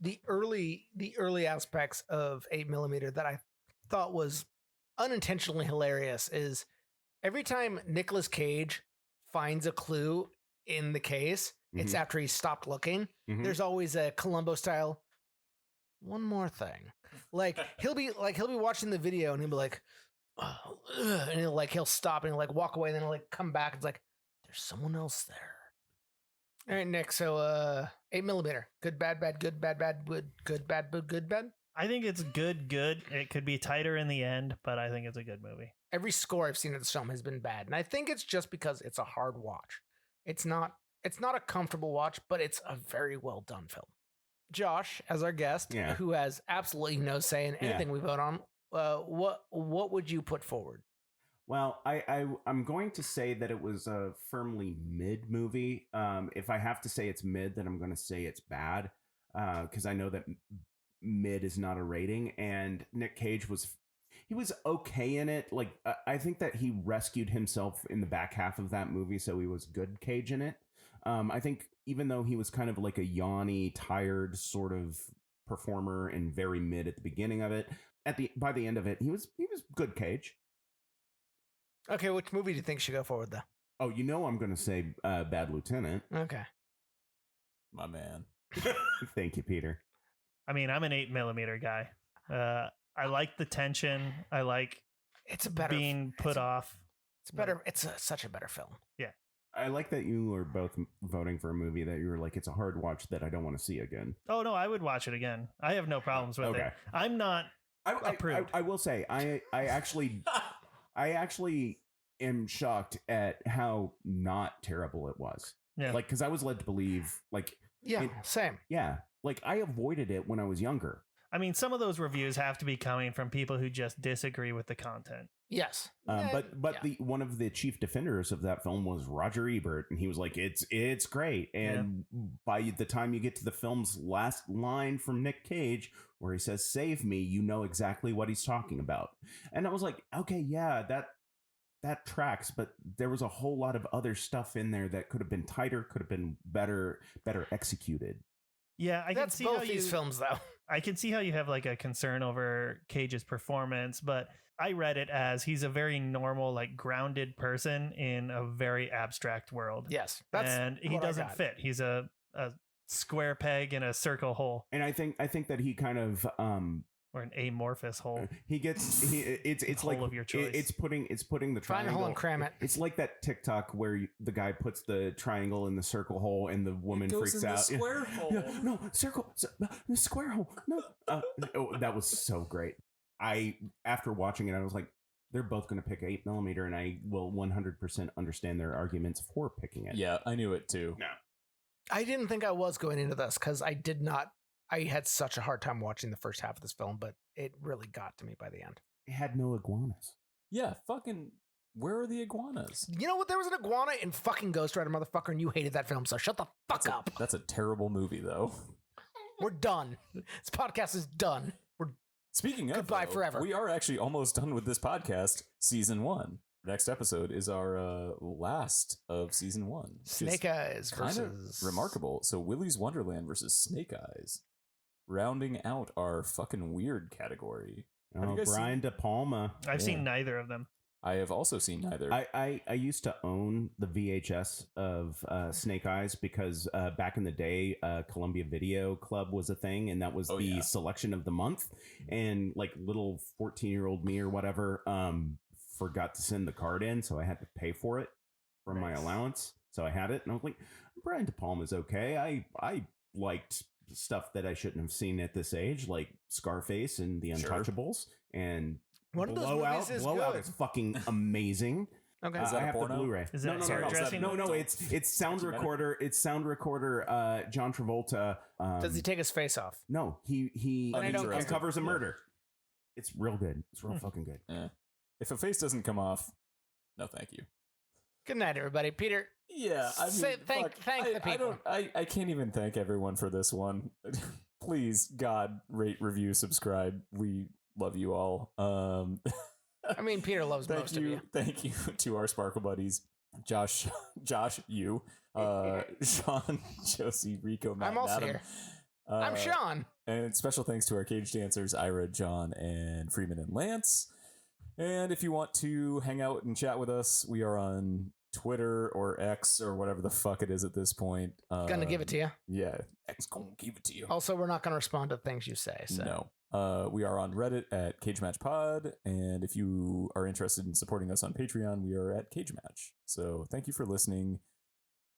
S5: the early aspects of 8mm that I thought was unintentionally hilarious. Is every time Nicolas Cage finds a clue in the case, it's after he stopped looking.
S3: Mhm.
S5: There's always a Columbo style. One more thing, like he'll be watching the video and he'll be like, oh, ugh, and he'll stop and he'll like walk away and then he'll like come back. It's like there's someone else there. All right, Nick. So 8mm, good, bad, good, bad, good, bad.
S4: I think it's good. It could be tighter in the end, but I think it's a good movie.
S5: Every score I've seen of this film has been bad, and I think it's just because it's a hard watch. It's not a comfortable watch, but it's a very well done film. Josh, as our guest,
S3: Yeah.
S5: who has absolutely no say in anything we vote on, what would you put forward?
S3: Well, I'm going to say that it was a firmly mid movie. If I have to say it's mid, then I'm going to say it's bad, because I know that mid is not a rating. And Nick Cage was okay in it. Like I think that he rescued himself in the back half of that movie, so he was good Cage in it. I think even though he was kind of like a yawny, tired sort of performer and very mid at the beginning of it, by the end of it, he was good Cage.
S5: Okay, which movie do you think should go forward, though?
S3: Oh, you know I'm going to say Bad Lieutenant.
S5: Okay.
S2: My man.
S3: Thank you, Peter.
S4: I mean, I'm an 8mm guy. I like the tension. I like
S5: It's a better
S4: being put off.
S5: It's better. It's such a better film.
S3: I like that you are both voting for a movie that you were like, it's a hard watch that I don't want to see again.
S4: Oh no, I would watch it again. I have no problems with
S3: Okay.
S4: it. I'm not Approved.
S3: I will say I actually am shocked at how not terrible it was.
S4: Yeah.
S3: Like, because I was led to believe, like,
S5: Yeah, same.
S3: yeah, like I avoided it when I was younger.
S4: I mean, some of those reviews have to be coming from people who just disagree with the content.
S5: Yes.
S3: But
S5: yeah.
S3: the one of the chief defenders of that film was Roger Ebert, and he was like, it's great. And by the time you get to the film's last line from Nick Cage, where he says "save me," you know exactly what he's talking about. And I was like, okay, yeah, that tracks, but there was a whole lot of other stuff in there that could have been tighter, could have been better executed.
S4: Yeah, I
S5: That's
S4: can see
S5: both
S4: how
S5: these films, though.
S4: I can see how you have like a concern over Cage's performance, but I read it as he's a very normal, like grounded person in a very abstract world.
S5: Yes.
S4: And he
S5: what I
S4: doesn't
S5: got.
S4: fit. He's a square peg in a circle hole,
S3: And I think that he kind of
S4: or an amorphous hole.
S3: it's
S4: Hole
S3: like
S4: of your choice.
S3: it's putting the
S5: Find a
S3: triangle
S5: hole and cram it.
S3: It's like that TikTok where the guy puts the triangle in the circle hole and the woman freaks out.
S2: Square hole.
S3: Yeah, no, the square hole. No, oh, that was so great. After watching it, I was like, they're both going to pick 8mm, and I will 100% understand their arguments for picking it.
S2: Yeah, I knew it too.
S3: No.
S5: I didn't think I was going into this because I had such a hard time watching the first half of this film, but it really got to me by the end.
S3: It had no iguanas.
S2: Yeah, fucking. Where are the iguanas?
S5: You know what? There was an iguana in fucking Ghost Rider, motherfucker, and you hated that film, so shut the fuck up.
S2: That's a terrible movie, though.
S5: We're done. This podcast is done. We're
S2: Speaking of,
S5: Goodbye
S2: though,
S5: forever.
S2: we are actually almost done with this podcast, season 1. Next episode is our last of season 1. which is
S5: Snake Eyes
S2: kind
S5: versus
S2: of remarkable. So Willy's Wonderland versus Snake Eyes, rounding out our fucking weird category. Have you
S3: Oh,
S2: guys
S3: Brian De Palma.
S4: I've seen neither of them.
S2: I have also seen neither.
S3: I used to own the VHS of Snake Eyes because back in the day, Columbia Video Club was a thing, and that was the selection of the month. And like little 14-year-old me or whatever forgot to send the card in, so I had to pay for it from my allowance. So I had it, and I was like, Brian De Palma's okay. I liked stuff that I shouldn't have seen at this age, like Scarface and The Untouchables, and
S5: one of those movies is
S3: Blowout
S5: good.
S3: is fucking amazing.
S5: Okay.
S2: Is that
S3: I
S2: a
S3: have
S2: porno?
S3: the Blu-ray.
S4: Is that dressing?
S3: No. It's sound recorder. It's sound recorder. John Travolta.
S5: Does he take his face off?
S3: No, he
S2: Uninterested.
S3: uncovers a
S2: Yeah.
S3: murder. It's real good. It's real fucking good.
S2: Eh. If a face doesn't come off, no, thank you.
S5: Good night, everybody. Peter,
S2: Yeah, I mean,
S5: Say- thank the people.
S2: I can't even thank everyone for this one. Please, God, rate, review, subscribe. We love you all.
S5: I mean, Peter loves most of you.
S2: Thank you to our Sparkle buddies, Josh, you, Sean, Josie, Rico, Matt,
S5: I'm also
S2: Adam.
S5: here. I'm Sean.
S2: And special thanks to our cage dancers, Ira, John, and Freeman and Lance. And if you want to hang out and chat with us, we are on Twitter or X or whatever the fuck it is at this point.
S5: Gonna give it to you.
S2: Yeah, X gonna give it to you.
S5: Also, we're not gonna respond to things you say. So.
S2: No. We are on Reddit at Cage Match Pod, and if you are interested in supporting us on Patreon, we are at Cage Match. So thank you for listening.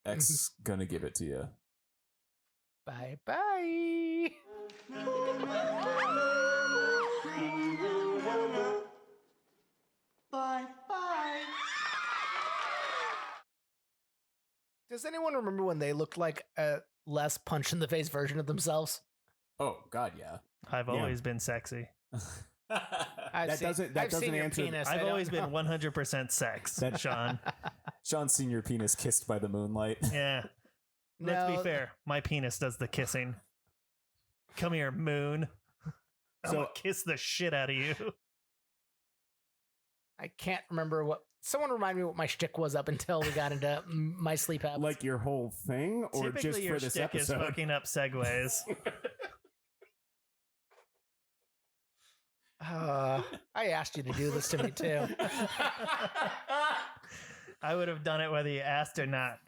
S2: X gonna give it to you.
S5: Bye bye.
S1: Bye bye.
S5: Does anyone remember when they looked like a less punch in the face version of themselves?
S2: Oh God, yeah.
S4: I've always been sexy.
S5: I've
S3: doesn't
S5: I've seen
S3: answer-
S5: your penis. I
S4: I've
S5: don't
S4: always
S5: know.
S4: been 100% sex, Sean.
S2: Sean's seen your penis kissed by the moonlight.
S4: Yeah. Let's
S5: No.
S4: be fair. My penis does the kissing. Come here, moon. I'm
S3: So-
S4: gonna kiss the shit out of you.
S5: I can't remember what. Someone remind me what my shtick was up until we got into my sleep habits.
S3: Like your whole thing, or
S4: Typically,
S3: just
S4: your
S3: for this
S4: shtick is
S3: episode?
S4: fucking up segues.
S5: I asked you to do this to me too.
S4: I would have done it whether you asked or not.